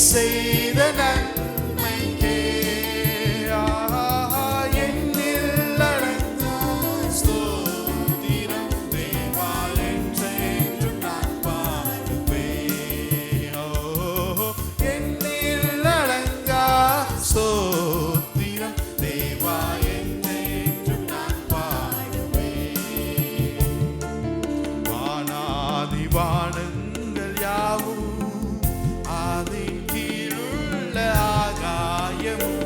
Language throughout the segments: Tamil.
செய்த நன்மைக்கே எண்ணில் அடங்கா ஸ்தோத்திரம் தேவா என்றென்றும் நான் பாடுவேன். எண்ணில் அடங்கா ஸ்தோத்திரம் தேவா என்றென்றும் நான் பாடுவேன். வானாதி வானங்கள் யாவும் அதின் கீழுள்ள ஆகாயமும்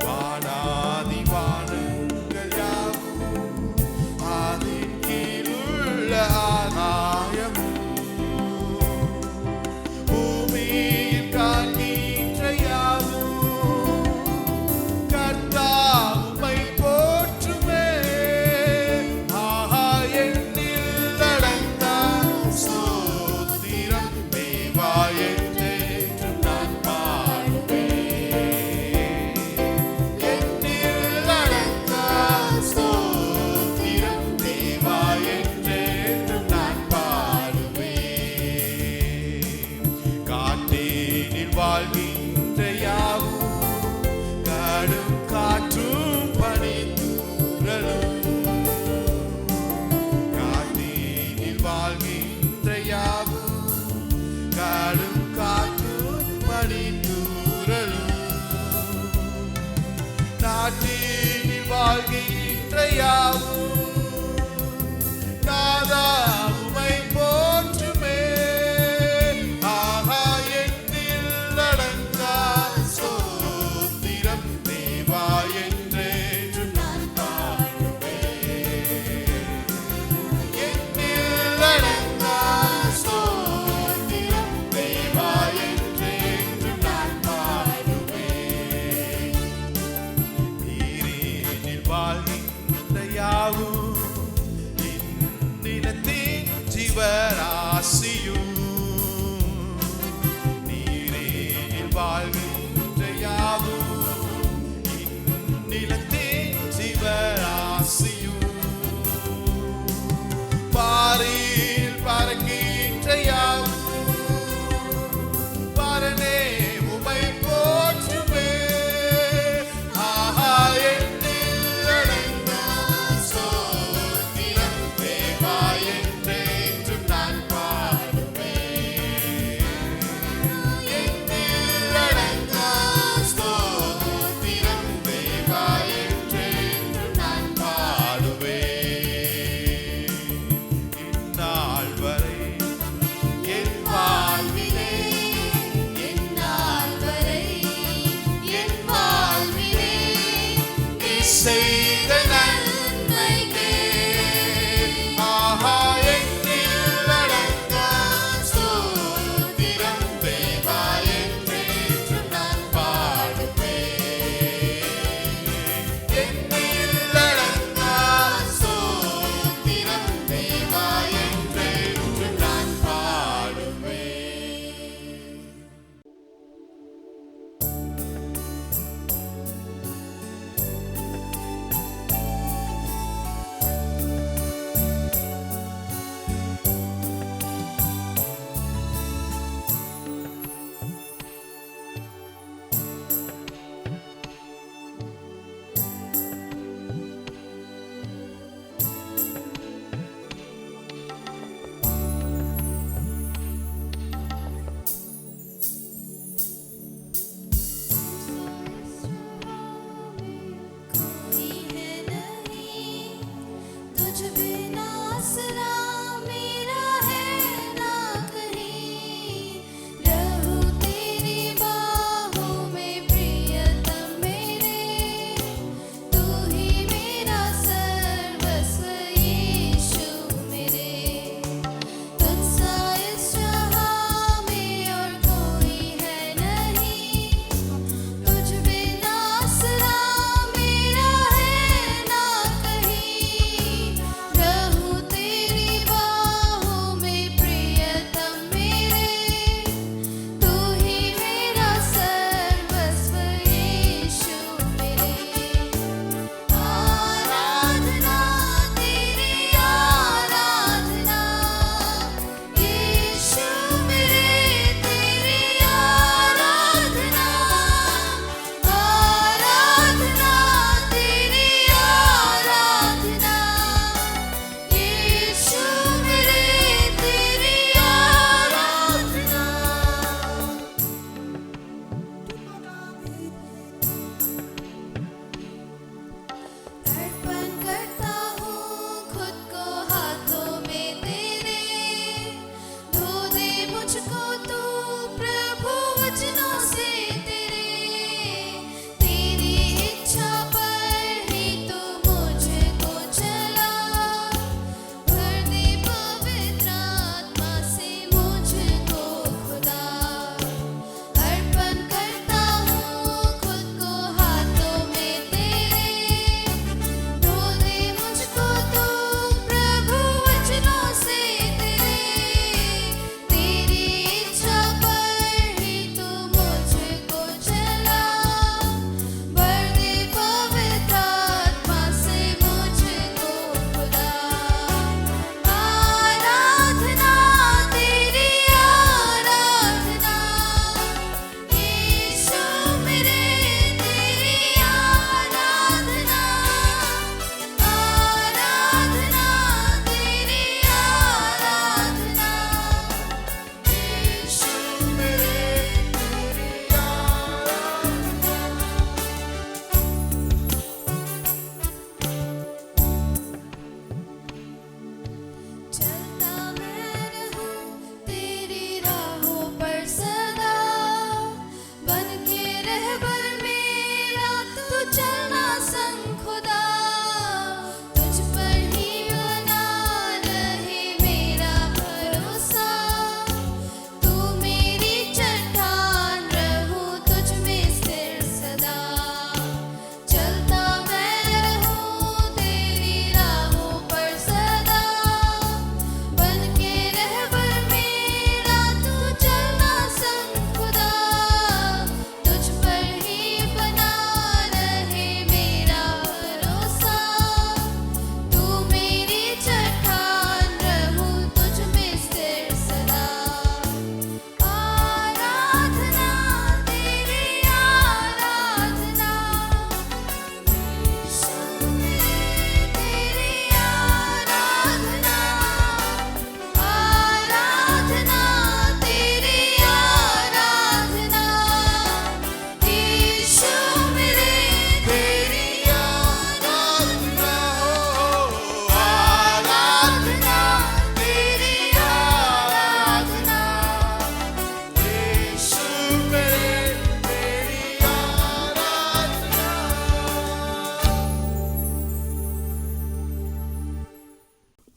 வானாதி வானங்கள் யாவும் அதின் கீழுள்ள ஆகாயமும் பூமியில் காண்கின்ற யாவும் கர்த்தர் உம்மை போற்றுமே. எண்ணில் அடங்கா ஸ்தோத்திரம் தேவா என்றென்றும் நான் பாடுவேன். எண்ணில் அடங்கா ஸ்தோத்திரம் தேவா என்றென்றும் நான் பாடுவேன். காற்றேனில் வாழ்கின்ற யாவும் கடும் காற்றும் பனித்தூறலும் காற்றேனில் வாழ்கின்ற யாவும் கடும் காற்றும் பனித்தூறலும் நாட்டினில் வாழ்கின்ற யாவும் நாதா உம்மை போற்றுமே. எண்ணில் அடங்கா ஸ்தோத்திரம் தேவா என்றென்றும் நான் பாடுவேன். எண்ணில் அடங்கா ஸ்தோத்திரம் தேவா என்றென்றும் நான் பாடுவேன். நீரினில் வாழ்கின்ற யாவும் நிலத்தின் ஜீவராசியும் நீரினில் வாழ்கின்ற யாவும் நிலத்தின் ஜீவராசியும் பாரில் பறக்கின்ற யாவும் பரனே உம்மை போற்றுமே. எண்ணில் அடங்கா ஸ்தோத்திரம் தேவா என்றென்றும் நான் பாடுவேன். எண்ணில் அடங்கா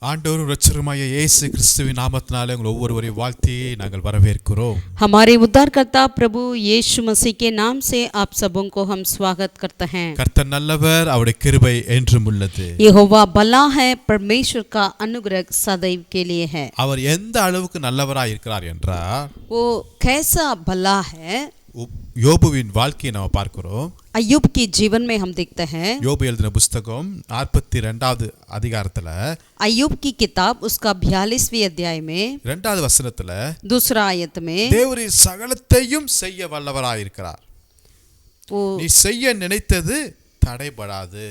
ஆண்டவரும் இரட்சகருமாகிய இயேசு கிறிஸ்துவின் நாமத்தினாலே உங்கள் ஒவ்வொருவரையும் வாழ்த்தி நாங்கள் வரவேற்கிறோம். हमारे उद्धारकर्ता प्रभु यीशु मसीह के नाम से आप सबों को हम स्वागत करते हैं. கர்த்தர் நல்லவர், அவருடைய கிருபை என்றும் உள்ளது. यहोवा भला है, परमेश्वर का अनुग्रह सदैव के लिए है. அவர் எந்த அளவுக்கு நல்லவராய் இருக்கிறார் என்றால் वो कैसा भला है. யோபுவின் வாழ்க்கையை நாம் பார்க்கிறோம். अय्यूब की जीवन में हम देखते हैं. யோபு எழுதின புத்தகம் 42வது அதிகாரத்துல अय्यूब की किताब उसका 42वें अध्याय में 2வது வசனத்துல दूसरा आयत में தேவரீ சகலத்தையும் செய்ய வல்லவராய் இருக்கிறார். நீ செய்ய நினைத்தது தடைபடாது.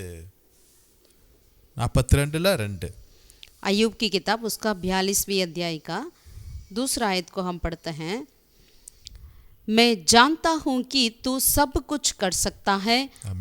42:2 अय्यूब की किताब उसका 42वें अध्याय का दूसरा आयत को हम पढ़ते हैं. मैं जानता हूँ कि तू सब कुछ कर सकता है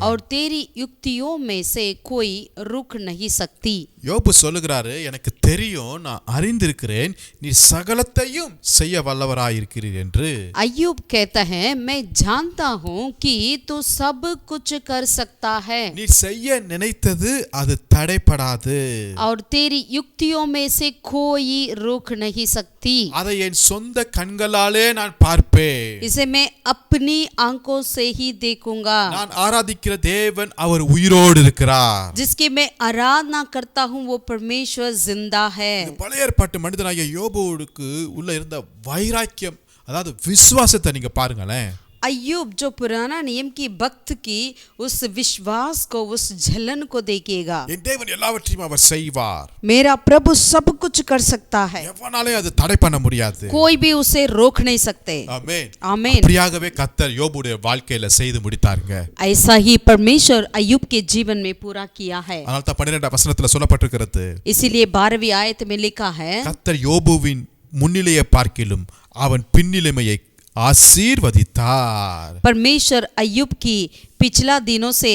और तेरी युक्तियों में से कोई रुक नहीं सकती. யோபு சொல்லுகிறாரு, எனக்கு தெரியும், நான் அறிந்திருக்கிறேன், நீ சகலத்தையும் செய்ய வல்லவராய் இருக்கிறீர் என்று. अय्यूब कहता है, मैं जानता हूँ कि तू सब कुछ कर सकता है. நீ செய்ய நினைத்தது அது தடைபடாது. और तेरी युक्तियों में से कोई रोक नहीं सकती. அதை என் சொந்த கண்களாலே நான் பார்ப்பேன். इसे मैं अपनी आंखों से ही देखूंगा. நான் ஆராதிக்கிற தேவன் அவர் உயிரோடு இருக்கிறார். जिसकी मैं आराधना करता हूँ वो परमेश्वर जिंदा है. பழைய ஏற்பாட்டு மனிதனாகிய யோபுவுக்கு உள்ள இருந்த வைராக்கியம், அதாவது விசுவாசத்தை நீங்க பாருங்களேன். अय्यूब जो पुराना नियम की भक्त की उस विश्वास को, उस जलन को देखिएगा. என் தேவன் எல்லாவற்றையும் அவர் செய்வார். मेरा प्रभु सब कुछ कर सकता है. எவனாலே அது தடை பண்ண முடியாது. कोई भी उसे रोक नहीं सकते. ஆமென். आमीन. அப்படியாகவே கர்த்தர் யோபுடைய வாழ்க்கையில செய்து முடித்தாருங்க. ऐसा ही परमेश्वर अय्यूब के जीवन में पूरा किया है. அதனால தான் 12 வசனத்துல சொல்லப்பட்டிருக்கிறது, इसीलिए 12वीं आयत में लिखा है, கர்த்தர் யோபுவின் முன்னிலையை பார்க்கிலும் அவன் பின்னிலைமையை आशीर्वदितार. परमेश्वर अय्यूब की पिछला दिनों से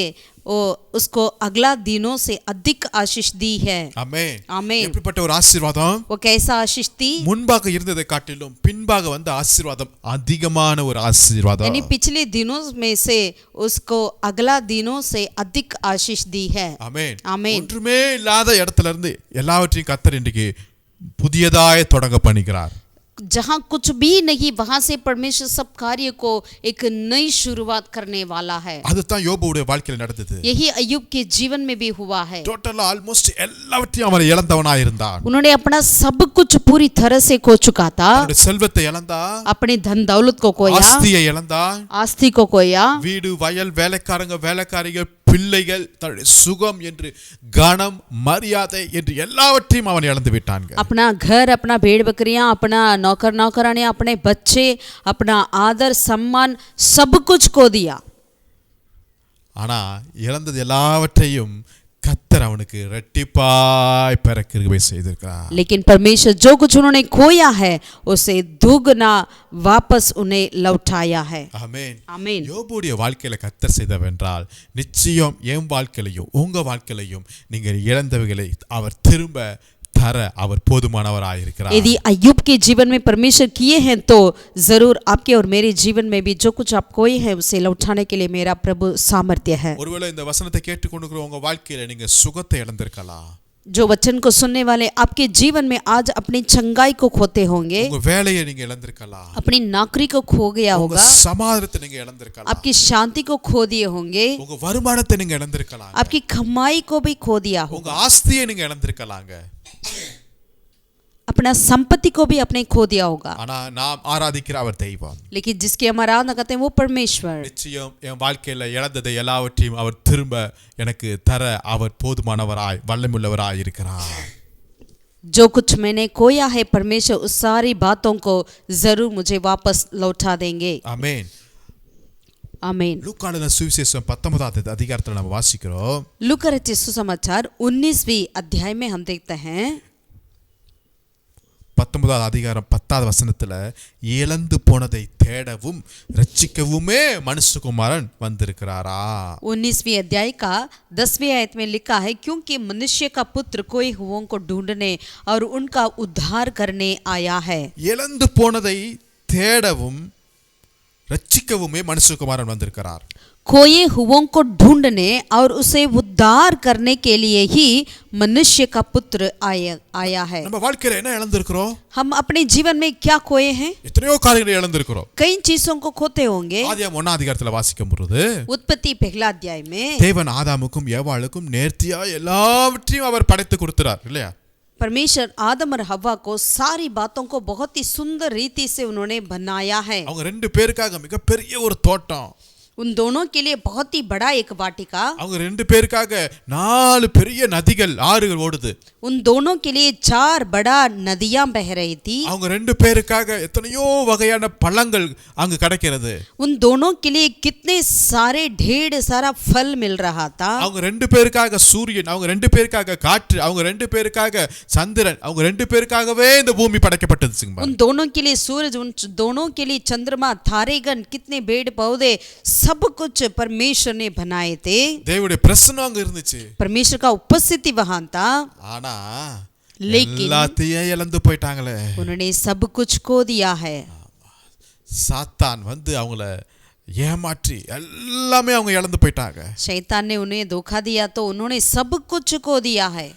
उसको अगला दिनों से अधिक आशीष दी है. ஆமென். ஆமென். எப்படிப்பட்ட ஒரு ஆசீர்வாதம்? वो कैसा आशीष दी? முன்பாக இருந்ததை காட்டிலும் பின்பாக வந்த ஆசீர்வாதம் அதிகமான ஒரு ஆசீர்வாதம். यानी पिछले दिनों में से उसको अगला दिनों से अधिक आशीष दी है. ஆமென். ஆமென். ஒன்றுமே இல்லாத இடத்துல இருந்து எல்லாவற்றையும் கர்த்தர் இன்றைக்கு புதியதாய் தொடங்க பண்ணுகிறார். जहाँ कुछ भी नहीं वहां से परमेश्वर सब कार्य को एक नई शुरुआत करने वाला है. அதுதான் யோபுவுடைய வாழ்க்கையில் நடந்தது. यही अय्यूब के जीवन में भी हुआ है. டோட்டலா ஆல்மோஸ்ட் எல்லாவற்றையும் அவன் இழந்தவனாய் இருந்தான். उन्होंने अपना सब कुछ पूरी तरह से खो चुका था. அவனுடைய செல்வத்தை இழந்தான், अपने धन दौलत को खोया, ஆஸ்தியை இழந்தான், आस्ती को खोया, வீடு வயல் வேலைக்காரங்க வேலைக்காரிகள் பிள்ளைகள் தன்னுடைய சுகம் என்று கனம் மரியாதை என்று எல்லாவற்றையும் அவன் இழந்து விட்டான். अपना घर, अपना भेड़ बकरियां, अपना नौकर नौकरानी, अपने बच्चे, अपना आदर सम्मान सब कुछ खो दिया. ஆனா இழந்தது எல்லாவற்றையும் கர்த்தர் அவனுக்கு இரட்டிப்பாய் பெற கிருபை செய்திருக்கிறார். लेकिन परमेश्वर जो कुछ उन्होंने खोया है उसे दुगना वापस उन्हें लौटाया है. ஆமென். आमीन. யோபுடைய வாழ்க்கையில கர்த்தர் செய்தவென்றால் நிச்சயம் என் வாழ்க்கையிலையும் உங்க வாழ்க்கையிலையும் நீங்கள் இழந்தவைகளை அவர் திரும்ப தர அவர் போதுமானவராய் இருக்கிறார். यदि अय्यूब के जीवन में परमेश्वर किए हैं तो जरूर आपके और मेरे जीवन में भी जो कुछ आप खोए हैं उसे लौटाने के लिए मेरा प्रभु सामर्थ्य है. ஒருவேளை இந்த வசனத்தை கேட்டுக்கொண்டிருக்கிற உங்க வாழ்க்கையில நீங்க சுகத்தை இழந்திருக்கலாம். जो वचन को सुनने वाले आपके जीवन में आज अपनी चंगाई को खोते होंगे, உங்க வேலையை நீங்க இழந்திருக்கலாம், अपनी नौकरी को खो गया உங்க होगा, சமாதானத்தை நீங்க இழந்திருக்கலாம், आपकी शांति को खो दिए होंगे, உங்க வருமானத்தை நீங்க இழந்திருக்கலாம், आपकी कमाई को भी खो दिया உங்க होगा, ஆஸ்தியை நீங்க இழந்திருக்கலாங்க. अपना संपत्ति को भी अपने खो दिया होगा. ஆனா நாம் ஆராதிக்கிற அவர் தெய்வம். लेकिन जिसकी हम आराधना करते हैं वो परमेश्वर. நிச்சயம் என் வாழ்க்கையில இழந்ததை எல்லாவற்றையும் அவர் திரும்ப எனக்கு தர அவர் போதுமானவராய் வல்லமையுள்ளவராய் இருக்கிறார். जो कुछ मैंने खोया है परमेश्वर उस सारी बातों को जरूर मुझे वापस लौटा देंगे. ஆமென். आमीन. லூக்கான சுவிசேஷம் 19வது அதிகாரத்துல நம்ம வாசிக்கிறோம். लूका रचित सुसमाचार 19वीं अध्याय में हम देखते हैं 19வது அதிகாரம் 10வது வசனத்துல இழந்து போனதை தேடவும் ரட்சிக்கவுமே மனுஷகுமாரன் வந்திருக்கிறாரா. 19वीं अध्याय का 10वीं आयत में लिखा है, क्योंकि मनुष्य का पुत्र कोई हुओं को ढूंढने और उनका उद्धार करने आया है. இழந்து போனதை தேடவும் ரட்சிக்கவுமே மனுஷகுமாரன் வந்திருக்கிறார். खोए हुओं को ढूंढने और उसे उद्धार करने के लिए ही मनुष्य का पुत्र आया है. நம்ம வாழ்க்கையில என்ன இழந்திருக்கிறோம்? हम अपने जीवन में क्या खोए हैं? எத்தனையோ காரியங்களை இழந்திருக்கிறோம். कई चीजों को खोते होंगे. ஆதியாகமம் 1 அதிகாரத்துல வாசிக்கும் பொழுது उत्पत्ति पहला अध्याय में தேவன் ஆதாமுக்கும் ஏவாளுக்கும் நேர்த்தியா எல்லாவற்றையும் அவர் படைத்து கொடுத்தார் இல்லையா? परमेश्वर आदम और हव्वा को सारी बातों को बहुत ही सुंदर रीति से उन्होंने बनाया है. அவங்க ரெண்டு பேருக்காக மிகப்பெரிய ஒரு தோட்டம், उन दोनों के लिए बहुत ही बड़ा एक वाटिका, அவங்க ரெண்டு பேருக்காக 4 பெரிய நதிகள் ஆறுகள் ஓடுது. उन दोनों के लिए 4 बड़ा नदियां बह रही थी. அவங்க ரெண்டு பேருக்காக எத்தனையோ வகையான பழங்கள் அங்கு கிடைக்கிறது. उन दोनों के लिए कितने सारे ढेर सारा फल मिल रहा था. அவங்க ரெண்டு பேருக்காக சூரியன், அவங்க ரெண்டு பேருக்காக காற்று, அவங்க ரெண்டு பேருக்காக சந்திரன், அவங்க ரெண்டு பேருக்காகவே இந்த பூமி படைக்கப்பட்டது. उन दोनों के लिए सूरज, उन दोनों के लिए चंद्रमा, तारेगण, कितने पेड़ पौधे, सब कुछ परमेश्वर ने बनाए थे. தேவனுடைய பிரசன்னம் அங்க இருந்துச்சு. परमेश्वर का उपस्थिति वहां था. ஆனா लेकिन எல்லாத்தையும் இழந்து போயிட்டாங்களே. उन्होंने सब कुछ खो दिया है. சாத்தான் வந்து அவங்கள ஏமாற்றி எல்லாமே அவங்க இழந்து போயிட்டாங்க. शैतान ने उन्हें धोखा दिया तो उन्होंने सब कुछ खो दिया है.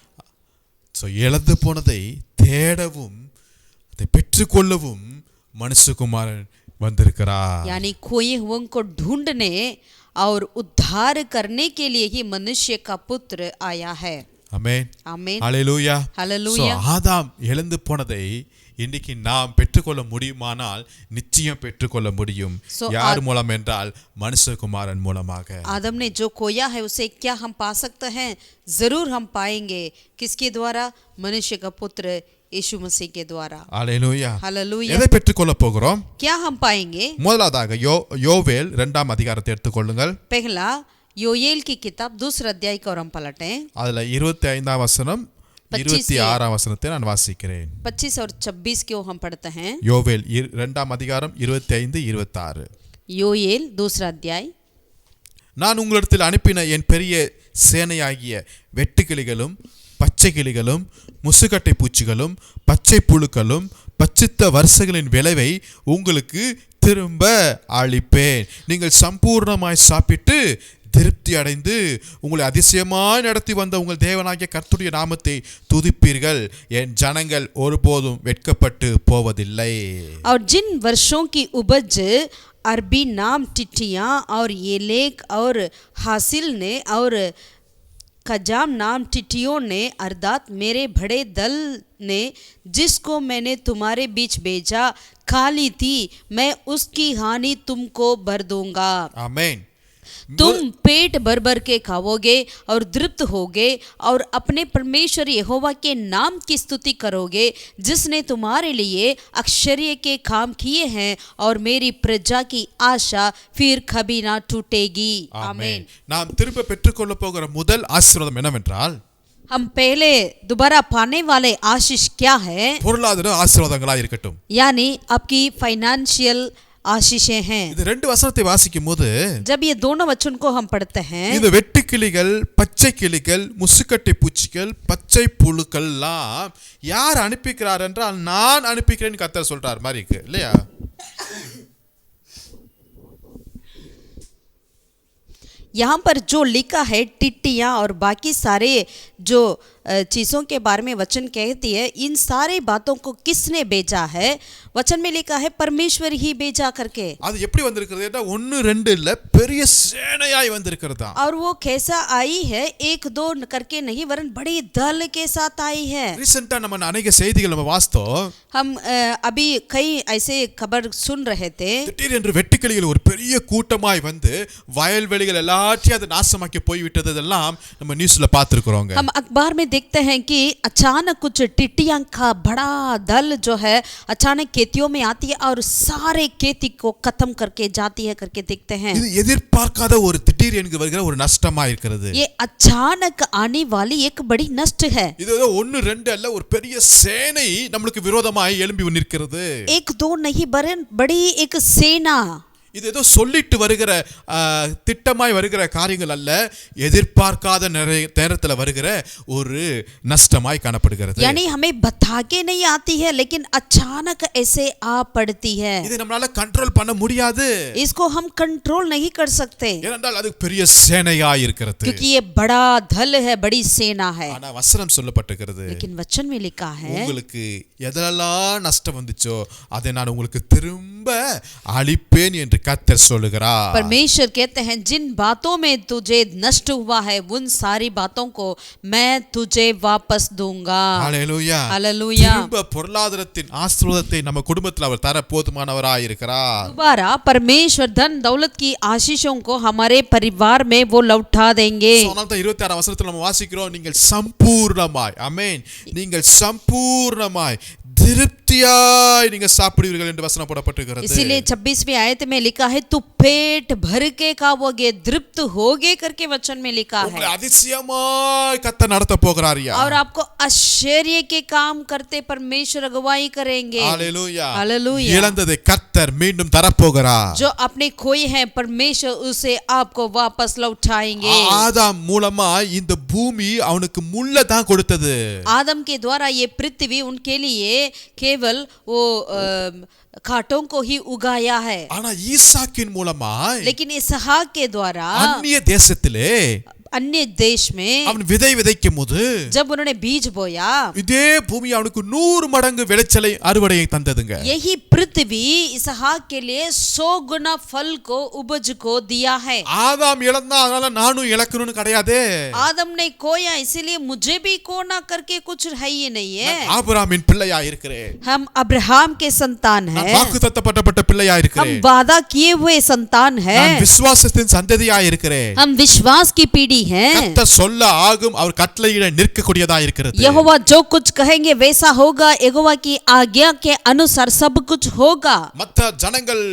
சோ இழந்து போனதை தேடவும் அதை பெற்றுக்கொள்ளவும் மனுஷகுமாரன் வந்திருக்கிறார். यानी खोए हुओं को ढूंढने और उद्धार करने के लिए ही मनुष्य का पुत्र आया है. ஆமென். आमीन. ஹalleluya. हालेलुया. ஆதாம் இழந்து போனதை இன்னைக்கு நாம் பெற்றுக்கொள்ள முடியுமானால் நிச்சயம் பெற்றுக்கொள்ள முடியும். யார் மூலம் என்றால் மனுஷகுமாரன் மூலமாக. आदम ने जो खोया है उसे क्या हम पा सकते हैं? जरूर हम पाएंगे. किसके द्वारा? मनुष्य का पुत्र यीशु मसीह के द्वारा. ஹalleluya. हालेलुया. எதை பெற்றுக்கொள்ள போகிறோம்? क्या हम पाएंगे? முதலாவதாக யோவேல் 2ஆம் அதிகாரத்தை எடுத்துக்கொள்ளுங்கள். पहला योएल की किताब 2 अध्याय को हम पलटें. அதுல 25ஆம் வசனம் 26ஆம் வசனத்தை நான் வாசிக்கிறேன். 25 और 26 को हम पढ़ते हैं. யோவேல் 2ஆம் அதிகாரம் 25 26. योएल 2 अध्याय. நான் உங்களிடத்தில் அனுப்பின என் பெரிய சேனையாகிய வெட்டுக்கிளிகளும் பச்சை கிளிகளும் முசுக்கட்டை பூச்சிகளும் பச்சை புழுக்களும் பச்சித்த வருஷங்களின் விளைவை உங்களுக்கு திரும்ப அளிப்பேன். நீங்கள் சம்பூர்ணமாய் சாப்பிட்டு திருப்தி அடைந்து உங்களை அதிசயமாய் நடத்தி வந்த உங்கள் தேவனாகிய கர்த்தருடைய நாமத்தை துதிப்பீர்கள். என் ஜனங்கள் ஒருபோதும் வெட்கப்பட்டு போவதில்லை. और जिन वर्षों की उपज अरबी नाम टिटियाँ और येलेक और हासिल ने और खजाम नाम टिटियों ने अर्थात मेरे बड़े दल ने जिसको मैंने तुम्हारे बीच भेजा खा ली थी, मैं उसकी हानि तुमको भर दूंगा. आमीन. तुम पेट भर भर के खाओगे और तृप्त होगे और अपने परमेश्वर यहोवा के नाम की स्तुति करोगे जिसने तुम्हारे लिए आश्चर्य के काम किए हैं और मेरी प्रजा की आशा फिर कभी ना टूटेगी. आमीन. நாம் திரும்ப பெற்றுக்கொள்ள போகிற முதல் ஆசீர்வாதம் என்னவென்றால் हम पहले दोबारा पाने वाले आशीष क्या है? பொருளாதார ஆசீர்வாதங்களா இருக்கட்டும். यानी आपकी फाइनेंशियल आशीषें हैं. இது ரெண்டு வசனத்தை வாசிக்கும்போது जब ये दोनों वचन को हम पढ़ते हैं, இந்த வெட்டுக்கிளிகள் பச்சை கிளிகள் முசுக்கட்டை பூச்சிகள் பச்சை புழுக்கள்லாம் யார் அனுப்பிக்கிறார் என்றால் நான் அனுப்பிக்கிறேன்னு கர்த்தர் சொல்றார் மாதிரி இருக்கு இல்லையா? यहाँ पर जो लिखा है टिट्टियाँ और बाकी सारे जो चीज़ों के बारे में वचन कहती है, इन सारे बातों को किसने भेजा है? वचन में लिखा है परमेश्वर ही भेजा करके. அது எப்படி வந்திருக்கிறது? 1 2 இல்ல பெரிய சேனையாய் வந்திருக்கிறதா. और वो कैसा आई है? 1 2 करके नहीं वरन बड़ी दल के साथ आई है. ரீசெண்டா நம்ம அநேக செய்திகள் நம்ம வாசித்தோம். हम अभी कई ऐसे खबर सुन रहे थे. திடீரென்று வெட்டுக்கிளிகள் ஒரு பெரிய கூட்டமாய் வந்து வயல்வெளிகள் எல்லாத்தையும் அது நாசமாக்கி போய் விட்டதெல்லாம் நம்ம நியூஸ்ல பார்த்திருக்கிறோம். हम अखबार में देखते हैं कि अचानक कुछ टिट्टियां का बड़ा दल जो है अचानक खेतियों में आती है और सारे खेती को खत्म करके जाती है करके देखते हैं. இது எதிர்பார்க்காத ஒரு திடீர் என்று வருகிற ஒரு நஷ்டமா இருக்கிறது. ये अचानक आने वाली एक बड़ी नष्ट है. இது 1 2 அல்ல ஒரு பெரிய சேனை நமக்கு விரோதமாய் எழும்பி நிற்கிறது. 1 2 नहीं बरन बड़ी एक सेना. இது ஏதோ சொல்லிட்டு வருகிற திட்டமாய் வருகிற காரியங்கள் அல்ல, எதிர்பார்க்காத நேரத்துல வருகிற ஒரு நஷ்டமாய் காணப்படுகிறது. यानी हमें बता के नहीं आती है लेकिन अचानक ऐसे आ पड़ती है. இது நம்மளால கண்ட்ரோல் பண்ண முடியாது. इसको हम कंट्रोल नहीं कर सकते ஏனென்றால் அது பெரிய சேனையாய் இருக்கிறது. क्योंकि ये बड़ा दल है, बड़ी सेना है. ஆனா வசனம் சொல்லப்பட்டிருக்கிறது, लेकिन वचन में लिखा है உங்களுக்கு எதெல்லாம் நஷ்டம் வந்துச்சோ அதை நான் உங்களுக்கு திரும்ப அளிப்பேன் என்று கர்த்தர் சொல்லுகிறார். परमेश्वर कहते हैं जिन बातों में तुझे नष्ट हुआ है उन सारी बातों को मैं तुझे वापस दूंगा. ஹல்லேலூயா. हालेलुया. திரும்ப பொருளாதாரத்தின் ஆசீர்வாதத்தை நம்ம குடும்பத்தில் அவர் தர போதுமானவராய் இருக்கிறார். दोबारा परमेश्वर धन दौलत की आशीषों को हमारे परिवार में वो लौटा देंगे. அதனால தான் 26 வசனத்தில் நம்ம வாசிக்கிறோம், நீங்கள் சம்பூர்ணமாய், ஆமென், நீங்கள் சம்பூர்ணமாய் திருப்தியாய் நீங்க சாப்பிடுவீர்கள் என்று வசனம் போடப்பட்டிருக்கிறது. इसीलिए 26वीं आयत में लिखा है तू पेट भर के खाओगे, तृप्त होगे करके वचन में लिखा है. உங்களை அதிசயமாய் கர்த்தர் நடத்த போகிறாரியா. और आपको आश्चर्य के काम करते परमेश्वर अगुवाई करेंगे. ஹல்லேலூயா. हालेलुया. இழந்ததை கர்த்தர் மீண்டும் தரப்போகிறார். जो अपने खोए हैं परमेश्वर उसे आपको वापस लौटाएंगे. ஆதாம் மூலமா இந்த பூமி அவனுக்கு முள்ள தான் கொடுத்தது. आदम के द्वारा ये पृथ्वी उनके लिए केवल वो कांटों को ही उगाया है. ஆனா ஈசாக்கின் மூலமா लेकिन इसहाक के द्वारा அந்நிய தேசத்திலே अन्य देश में அவன் விதை விதைக்கும் போது जब उन्होंने बीज बोया இதே பூமி அவனுக்கு 100 மடங்கு விளைச்சலை அறுவடையை தந்ததுங்க. यही पृथ्वी इसहाक के लिए 100 गुना फल को उपज को दिया है. ஆதாம் இழந்தா அதனால நானும் இழக்கணும்னு கிடையாது. आदम ने खोया इसीलिए मुझे भी खोना करके कुछ है ही नहीं है. ஆபிரகாமின் பிள்ளையா இருக்கிறேன். हम अब्राहम के संतान நான் हैं. வாக்குத்தத்தப்பட்ட பிள்ளையா हम இருக்கிறேன். वादा किए हुए संतान हैं. நான் விசுவாசத்தின் சந்ததியா இருக்கிறேன். हम विश्वास की पीढ़ी हैं. கர்த்தர் சொல்ல ஆகும், அவர் கட்டளையிட நிற்கக்கூடியதா இருக்கிறது. यहोवा जो कुछ कहेंगे वैसा होगा. यहोवा की आज्ञा के अनुसार सब कुछ होगा. மற்ற ஜனங்கள்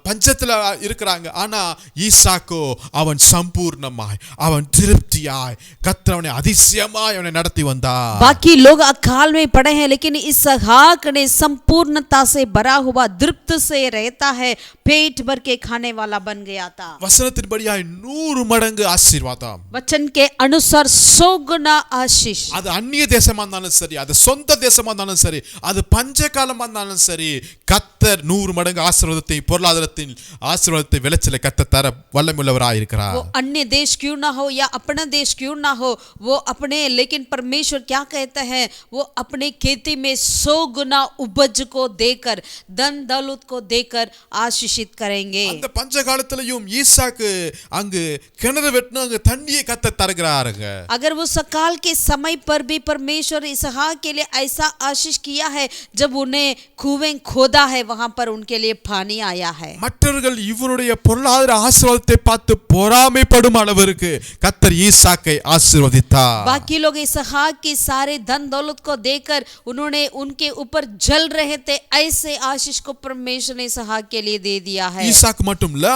பஞ்சத்துல இருக்கிறாங்க, ஆனா ஈசாக்கோ அவன் சம்பூர்ணமாய், அவன் திருப்தியாய், கர்த்தர் அவனை அதிசயமாய் அவனை நடத்தி வந்தார். बाकी लोग अकाल में पड़े हैं लेकिन इसहाक ने संपूर्णता से भरा हुआ तृप्त से रहता है, पेट भर के खाने वाला बन गया था. வசனத்தின்படியாய் 100 மடங்கு ஆசீர்வாதம். वचन के अनुसार 100 गुना आशीष. அது அந்நிய தேசமா இருந்தாலும் சரி, அது சொந்த தேசமா இருந்தாலும் சரி, அது பஞ்ச காலமா இருந்தாலும் சரி, கர்த்தர் 100 மடங்கு ஆசீர்வாதத்தை, பொருளாதாரத்தின் ஆசீர்வாதத்தை, விளைச்சலை கர்த்தர் தர வல்லமையுள்ளவராய் இருக்கிறார். वो अन्य देश क्यों ना हो या अपना देश क्यों ना हो, वो अपने, लेकिन परमेश्वर क्या कहता है, वो अपने खेती में 100 गुना उपज को देकर, धन दौलत को देकर आशीषित करेंगे. அந்த பஞ்ச காலத்திலயும் ஈசாக்கு அங்கு கிணறு வெட்டின அங்க தண்ணியை கர்த்தர் தருகிறாருங்க. अगर वो सकाल के समय पर भी परमेश्वर इसहाक के लिए ऐसा आशीष किया है, जब उन्हें कुएं खोदा है वहां पर उनके लिए पानी आया है. மற்றவர்கள் இவனுடைய பொருளாதார ஆசீர்வாதத்தை பார்த்து பொறாமைப்படும் அளவிற்கு கர்த்தர் ஈசாக்கை ஆசீர்வதித்தார். बाकी लोग इसहाक की सारे धन दौलत को देकर उन्होंने उनके ऊपर जल रहे थे, ऐसे आशीष को परमेश्वर ने इसहाक के लिए दे दिया है. ஈசாக்கு மட்டும் இல்ல,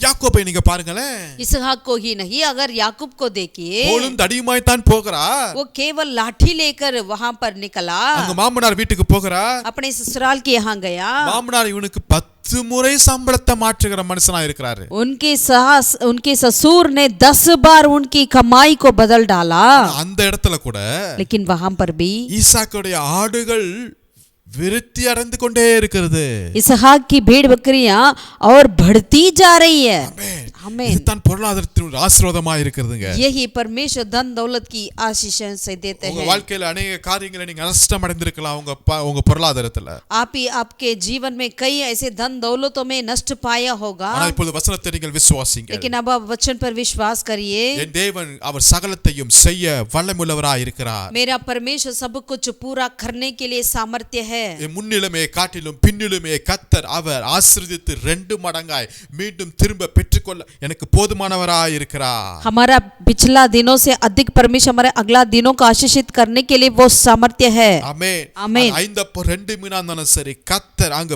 யாக்கோபை நீங்க பாருங்களேன். इसहाक को ही नहीं, अगर याकूब को देखिए போலும் தடியுமாய் தான் போகிறார். वो केवल लाठी लेकर वहां पर निकला, அங்க மாமனார் வீட்டுக்கு போகிறார். अपने ससुराल के यहाँ गया. மாமனார் இவனுக்கு 10 முறை சம்பளத்தை மாற்றுகிற மனுஷனா இருக்கிறாரு. उनके ससुर ने 10 बार उनकी कमाई को बदल डाला. அந்த இடத்துல கூட लेकिन वहां पर भी ஈசாக்குடைய ஆடுகள் விருத்தி அடைந்து கொண்டே இருக்கிறது. इसहाक की भेड़ बकरियां और बढ़ती जा रही है. आमीन. இதுதான் பொருளாதாரத்தின் ஆசீர்வாதமா இருக்கிறதுங்க. यही परमेश्वर धन दौलत की आशीष से देते உங்க हैं. வாழ்க்கையில अनेक காரியங்களை நீங்க நஷ்டம் அடைந்திருக்கலாம் உங்க பொருளாதாரத்துல. आप ही आपके जीवन में कई ऐसे धन दौलतों में नष्ट पाया होगा. ஆனா இப்பொழுது வசனத்தை நீங்கள் விசுவாசிங்க. लेकिन अब आप वचन पर विश्वास करिए. என் தேவன் அவர் சகலத்தையும் செய்ய வல்லமையுள்ளவராய் இருக்கிறார். मेरा परमेश्वर सब कुछ पूरा करने के लिए सामर्थ्य है. முன்னிலுமே காட்டிலும் பின்னிலுமே கர்த்தர் அவர் ஆசீர்வதித்து 2 மடங்காய் மீண்டும் திரும்ப பெற்றுக்கொள்ள எனக்கு போதுமானவராய் இருக்கிறார். हमारा पिछला दिनों से अधिक परमेश्वर हमारे अगला दिनों को आशीषित करने के लिए वो सामर्थ्य है. ஆமென். ஆமென். 2 மீனாந்தாலும் சரி, கர்த்தர் அங்க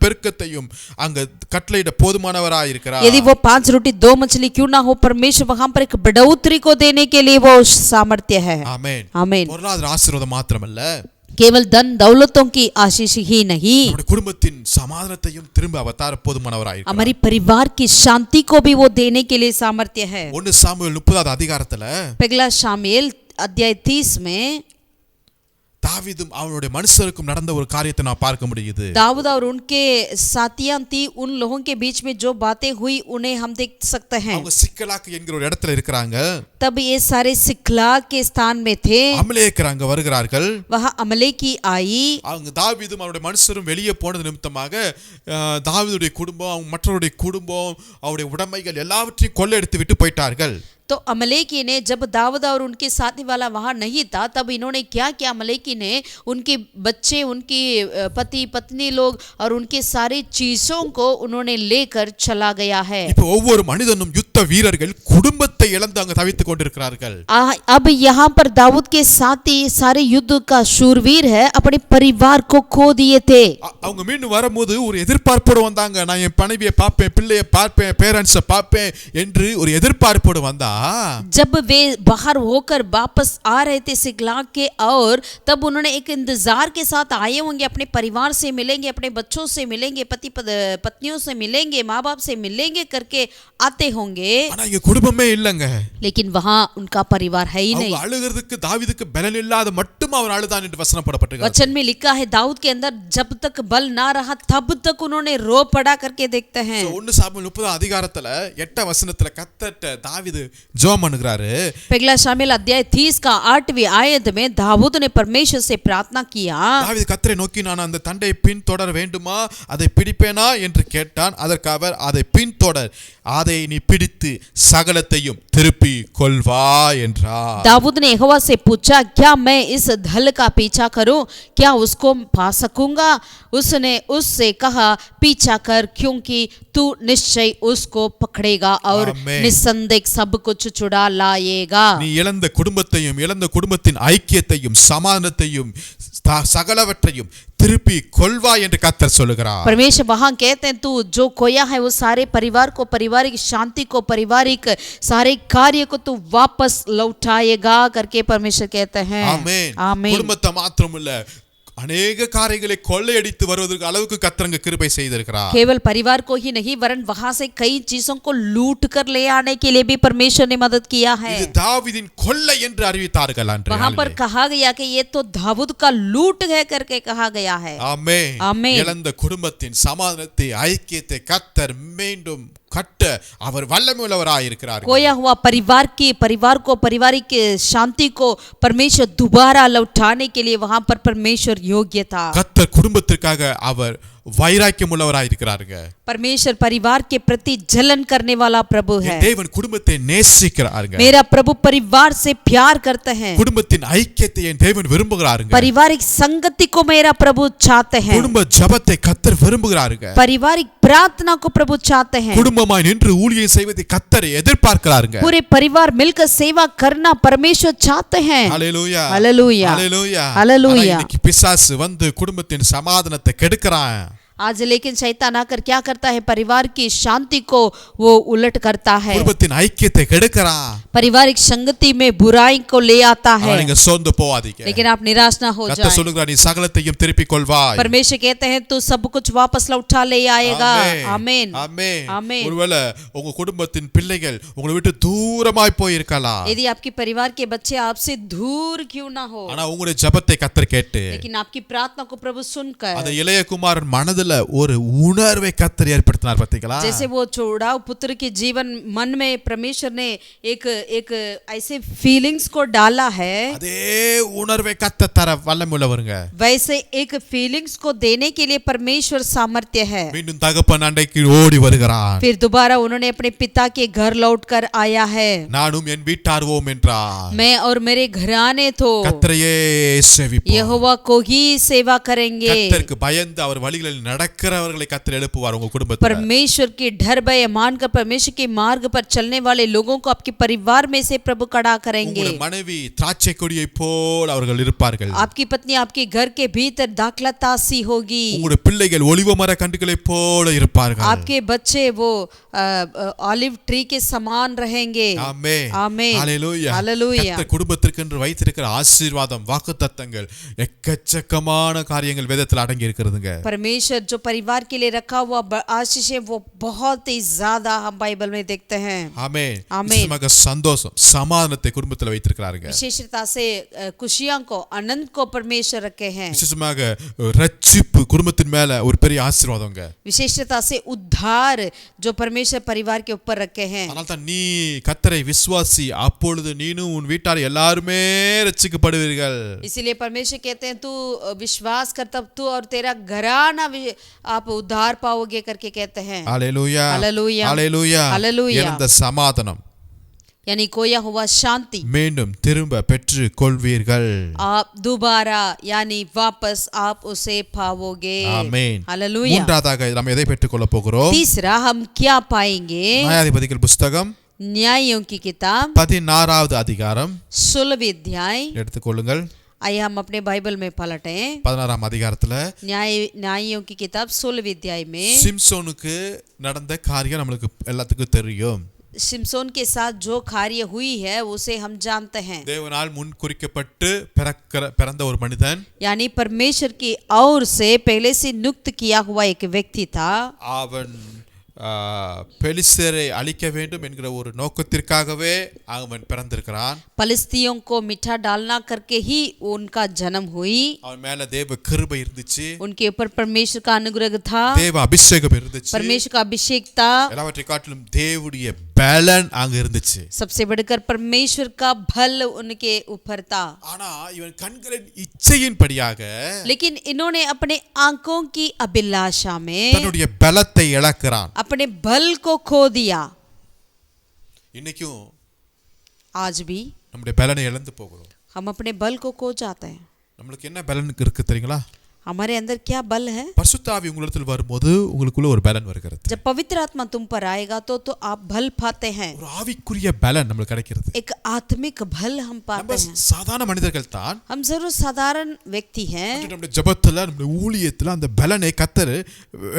பெருக்கத்தையும் அங்க கட்டளையிட போதுமானவராய் இருக்கிறார். यदि वो 5 रोटी 2 मछली क्यों ना हो, परमेश्वर वहां पर एक बढ़ोतरी को देने के लिए वो सामर्थ्य है. ஆமென். आमीन. பொருளாதார ஆசீர்வாதம் மாத்திரமல்ல, केवल धन दौलतों की आशीष ही नहीं, நம்முடைய குடும்பத்தின் சமாதானத்தையும் திரும்ப அவர் தர போதுமானவராய் हमारी परिवार की शांति को भी वो देने के लिए सामर्थ्य है। 1 சாமுவேல் 30வது அதிகாரத்துல पहला शामुएल अध्याय 30 में தாவீதும் அவனுடைய மனுஷருக்கும் நடந்த ஒரு காரியத்தை நான் பார்க்க முடியுது। दाऊद और उनके साथियां थी, उन लोगों के बीच में जो बातें हुई उन्हें हम देख सकते हैं। அவங்க சிக்கலாக்கு என்கிற ஒரு இடத்துல இருக்கிறாங்க। तब ये सारे सिकलाग के स्थान में थे, அமலேக்கராங்க வருகிறார்கள்। वहां अमलेकी आई। அவங்க தாவீதும் அவருடைய மனுஷரும் வெளியே போனது நிமித்தமாக தாவீதுடைய குடும்பம் அவங்க மற்றவருடைய குடும்பம் அவருடைய உடைமைகள் எல்லாவற்றையும் கொள்ளையடித்து விட்டு போயிட்டார்கள்। तो अमलेकी ने जब दाऊद और उनके साथी वाला वहां नहीं था, तब इन्होंने क्या किया, अमलेकी ने उनके बच्चे, उनकी पति पत्नी लोग और उनके सारी चीजों को उन्होंने लेकर चला गया है। இப்போ ஒவ்வொரு மனிதனும் யுத்த வீரர்கள் குடும்பத்தை இழந்து அங்க தவித்துக் கொண்டிருக்கிறார்கள்। अब यहाँ पर दाऊद के साथी सारे युद्ध का शूरवीर है, अपने परिवार को खो दिए थे। அவங்க மீண்டும் வரும்போது ஒரு எதிர்பார்ப்போடு வந்தாங்க, நான் என் மனைவியை பார்ப்பேன், பிள்ளையை பார்ப்பேன், பேரண்ட்ஸை பார்ப்பேன் என்று ஒரு எதிர்பார்ப்போடு வந்தா जब वे बाहर होकर वापस आ रहे थे सिकलाग के, और तब उन्होंने एक इंतजार के साथ आए होंगे, अपने परिवार से मिलेंगे, अपने बच्चों से मिलेंगे, पति पत्नियों से मिलेंगे, माँ बाप से मिलेंगे करके आते होंगे, ஆனா இங்க குடும்பமே இல்லங்க। लेकिन वहां उनका परिवार है ही नहीं। அவங்க அழுகிறதுக்கு தாவீதுக்கு பலன் இல்லாத மட்டும் அவன் அழுதான் என்று வசனப்படப்பட்டிருக்கிறது। वचन में लिखा है दाऊद के अंदर जब तक बल ना रहा तब तक उन्होंने रो पड़ा करके देखते हैं। 1 சாமுவேல் 30 அதிகாரத்துல 8 வசனத்துல கர்த்தர்ட்ட தாவீது ஜெபம் பண்ணுகிறாரு। पहला शामुएल अध्याय 30 का 8वीं आयत में दाऊद ने परमेश्वर से प्रार्थना किया। தாவீது கர்த்தரை நோக்கி நான் அந்த தண்டையை பின்தொடர வேண்டுமா, அதை பிடிப்பேனா என்று கேட்டான்। அதற்கு அவர் அதை பின்தொடர், அதை நீ பிடித்து சகலத்தையும் திருப்பி கொள்வாய் என்றார்। दाऊद ने यहोवा से पूछा, क्या मैं इस धल का पीछा करूं, क्या उसको पा सकूंगा? उसने उससे कहा, पीछा कर, क्योंकि तू निश्चय उसको पकड़ेगा और आमीन। निसंदेह सब कुछ छुड़ा लाएगा। நீ இழந்த குடும்பத்தையும் இழந்த குடும்பத்தின் ஐக்கியத்தையும் சமாதானத்தையும் சகலவற்றையும் திருப்பி கொள்வாய் என்று கர்த்தர் சொல்லுகிறார்। परमेश्वर वहां कहते हैं, तू जो खोया है वो सारे परिवार को, पारिवारिक शांति को, पारिवारिक सारे कार्य को तू वापस लौटाएगा करके परमेश्वर कहते हैं। ஆமென்। आमीन। குடும்பத்தை மாத்திரமல்ல, अनेक காரியங்களை கொள்ளையடித்து வருவதற்கு அளவுக்கு கர்த்தர் கிருபை செய்திருக்கிறார்। केवल परिवार को ही नहीं, वरन वहां से कई चीजों को लूट कर ले आने के लिए भी परमेश्वर ने मदद किया है। இது தாவீதின் கொள்ளை என்று அறிவித்தார்கள் அன்று। वहां पर कहा गया कि ये तो दाऊद का लूट है करके कहा गया है। ஆமென்। ஆமென்। இழந்த குடும்பத்தின் சமாதானத்தை ஐக்கியத்தை கர்த்தர் மீண்டும் கட்ட அவர் வல்லமையுள்ளவராய் இருக்கிறார்। खोया हुआ परिवार को, पारिवारिक शांति को परमेश्वर दोबारा लौटाने के लिए वहां पर परमेश्वर योग्य था। கர்த்தர் குடும்பத்திற்காக அவர் வைராக்கியம் உள்ளவராய் இருக்கிறார்கள்। परमेश्वर परिवार के प्रति जलन करने वाला प्रभु है। தேவன் குடும்பத்தை நேசிக்கிறார்கள்। मेरा प्रभु परिवार से प्यार करते हैं। குடும்பத்தின் ஐக்கியத்தை என் தேவன் விரும்புகிறார்கள்। पारिवारिक संगति को मेरा प्रभु चाहते हैं। குடும்ப ஜெபத்தை கர்த்தர் விரும்புகிறார்கள்। पारिवारिक प्रार्थना को प्रभु चाहते हैं। குடும்பமாய் நின்று ஊழியம் செய்வதை கர்த்தர் எதிர்பார்க்கிறார்கள்। पूरे परिवार मिलकर सेवा करना परमेश्वर चाहते हैं। ஹalleluya हालेलुया ஹalleluya हालेलुया। இன்னைக்கு பிசாசு வந்து குடும்பத்தின் சமாதானத்தை கெடுக்கிறான்। आज लेकिन शैतान आकर क्या करता है, परिवार की शांति को वो उलट करता है, குடும்பத்தின் ஐக்கியத்தை கெடுக்கிறான்। पारिवारिक संगति में बुराई को ले आता है। நீங்க சோர்ந்து போகாதீங்க। लेकिन आप निराश ना हो கர்த்தர் जाएं। சொல்லுகிறார், நீ சகலத்தையும் திருப்பி கொள்வாய்। परमेश्वर कहते हैं, तू सब कुछ वापस लौटा ले आएगा। आमीन ஆமென்। आमीन। ஒருவேளை உங்க குடும்பத்தின் பிள்ளைகள் உங்களை விட்டு தூரமாய் போய் இருக்கலாம், यदि आपके परिवार के बच्चे आपसे दूर क्यों ना हो, ஆனா உங்களுடைய ஜெபத்தை கர்த்தர் கேட்டு लेकिन आपकी प्रार्थना को प्रभु सुनकर, அந்த இளைய குமாரன் மனதுல ஒரு உணர்வை கர்த்தர் ஏற்படுத்தினார் பாத்தீங்களா? जैसे वो चौड़ाव पुत्र के जीवन मन में परमेश्वर ने एक एक ऐसे फीलिंग्स को डाला है, அதே உணர்வை கர்த்தர் தர வல்லமையுள்ளவருங்க। वैसे एक फीलिंग्स को देने के लिए परमेश्वर सामर्थ्य है। மீண்டும் தகப்பன் அண்டைக்கு ஓடி வருகிறார்। फिर दोबारा उन्होंने अपने पिता के घर लौट कर आया है। நானும் என் வீட்டார்வோம் என்றார்। मैं और मेरे घराने तो கர்த்தரையே சேவிப்போம்। यहोवा को ही सेवा करेंगे। கர்த்தருக்கு பயந்து அவர் வழிகளில் நடக்கிறவர்களை கர்த்தர் எழுப்புவார் உங்க குடும்பத்துல. परमेश्वर के डर भय मानकर परमेश्वर के मार्ग पर चलने वाले लोगों को आपके परिवार में से प्रभु खड़ा करेंगे। உங்களுடைய மனைவி திராட்சை கொடியை போல் அவர்கள் இருப்பார்கள். आपकी पत्नी आपके घर के भीतर दाखलता सी होगी। உங்களுடைய பிள்ளைகள் ஒலிவ மர கண்டுகளை போல இருப்பார்கள். आपके बच्चे वो ऑलिव ट्री के समान रहेंगे। ஆமென். ஆமென். ஹalleluya. ஹalleluya. கர்த்தர் குடும்பத்திற்கு என்று வைத்திருக்கிற ஆசீர்வாதம் வாக்குத்தத்தங்கள் எக்கச்சக்கமான காரியங்கள் வேதத்தில் அடங்கி இருக்கிறதுங்க. परमेश्वर जो परिवार के लिए रखा हुआ आशीष है वो बहुत ही ज्यादा हम बाइबल में देखते हैं। ஆமென். ஆமென். நிச்சயமாக சந்தோஷம் சமாதானத்தை குடும்பத்தில் வைத்திருக்கிறாருங்க. विशेषता से खुशियां को आनंद को परमेश्वर रखे हैं। விசேஷமாக ரட்சிப்பு குடும்பத்தின் மேல ஒரு பெரிய ஆசீர்வாதங்க. विशेषता से उद्धार जो परमेश्वर परिवार के ऊपर रखे हैं। அதனால தான் நீ கர்த்தரை விசுவாசி அப்பொழுது நீனும் உன் வீட்டார் எல்லாருமே ரட்சிக்கப்படுவீர்கள். इसीलिए परमेश्वर कहते हैं तू विश्वास कर तब तू और तेरा घराना आप उद्धार पाओगे करके कहते हैं। ஹalleluya. ஹalleluya. ஹalleluya. ஹalleluya. இந்த சமாதானம் यानी खोया हुआ शांति மீண்டும் திரும்ப பெற்று கொள்வீர்கள். आप दोबारा यानी वापस आप उसे पाओगे। ஆமென். हालेलुया। மூன்றாவதாக நாம் எதை பெற்றுக்கொள்ள போகிறோம்? तीसरा हम क्या पाएंगे? நியாயாதிபதிகள் புத்தகம் न्यायों की किताब 16வது அதிகாரம் 16वें अध्याय எடுத்துக்கொள்ளுங்கள். आइए हम अपने बाइबल में पलटें। 16ஆம் அதிகாரத்துல न्यायों की किताब 16वें अध्याय में சிம்சோனுக்கு நடந்த காரியம் நம்மளுக்கு எல்லாத்துக்கும் தெரியும். शिमशोन के साथ जो कार्य हुई है उसे हम जानते हैं। தேவனால் முன் குறிக்கப்பட்டு பிறந்த ஒரு மனிதன், यानी परमेश्वर की ओर से पहले से नियुक्त किया हुआ एक व्यक्ति था। அவன் பெலிஸ்தரை அழிக்க வேண்டும் என்கிற ஒரு நோக்கத்திற்காகவே அவன் பிறந்திருக்கிறான். पलिस्तियों को मिठा डालना करके ही उनका जन्म हुई। அவன் மேல தேவ கிருபை இருந்துச்சு. उनके ऊपर परमेश्वर का अनुग्रह था। தேவ அபிஷேகம் இருந்துச்சு. परमेश्वर का अभिषेक था। எல்லாவற்றை காட்டிலும் தேவனுடைய பலன் அங்க இருந்துச்சு. सबसे बढ़कर परमेश्वर का बल उनके ऊपर था। ஆனா இவன் கண்களின் இச்சையின்படியாக लेकिन इन्होंने अपने आंखों की अभिलाषा में தன்னுடைய பலத்தை இழக்கிறான். अपने बल को खो दिया। இன்னைக்கும் आज भी நம்முடைய பலனை இழந்து போகிறோம். हम अपने बल को खो जाते हैं। நம்மளுக்கு என்ன பலன் இருக்கு தெரியுங்களா? हमारे अंदर क्या बल है? பரிசுத்த ஆவி உங்களிடத்தில் வரும்போது உங்களுக்குள்ள ஒரு பலன் வருகிறது. जब पवित्र आत्मा तुम पर आएगा तो आप बल पाते हैं। ஒரு ஆவிக்குரிய பலன் நமக்கு கிடைக்கிறது. एक आत्मिक बल हम पाते நம்ம हैं। சாதாரண மனிதர்கள் தான். हम जरूर साधारण व्यक्ति हैं, நம்முடைய ஜெபத்துல நம்முடைய ஊழியத்துல அந்த பலனை கர்த்தர்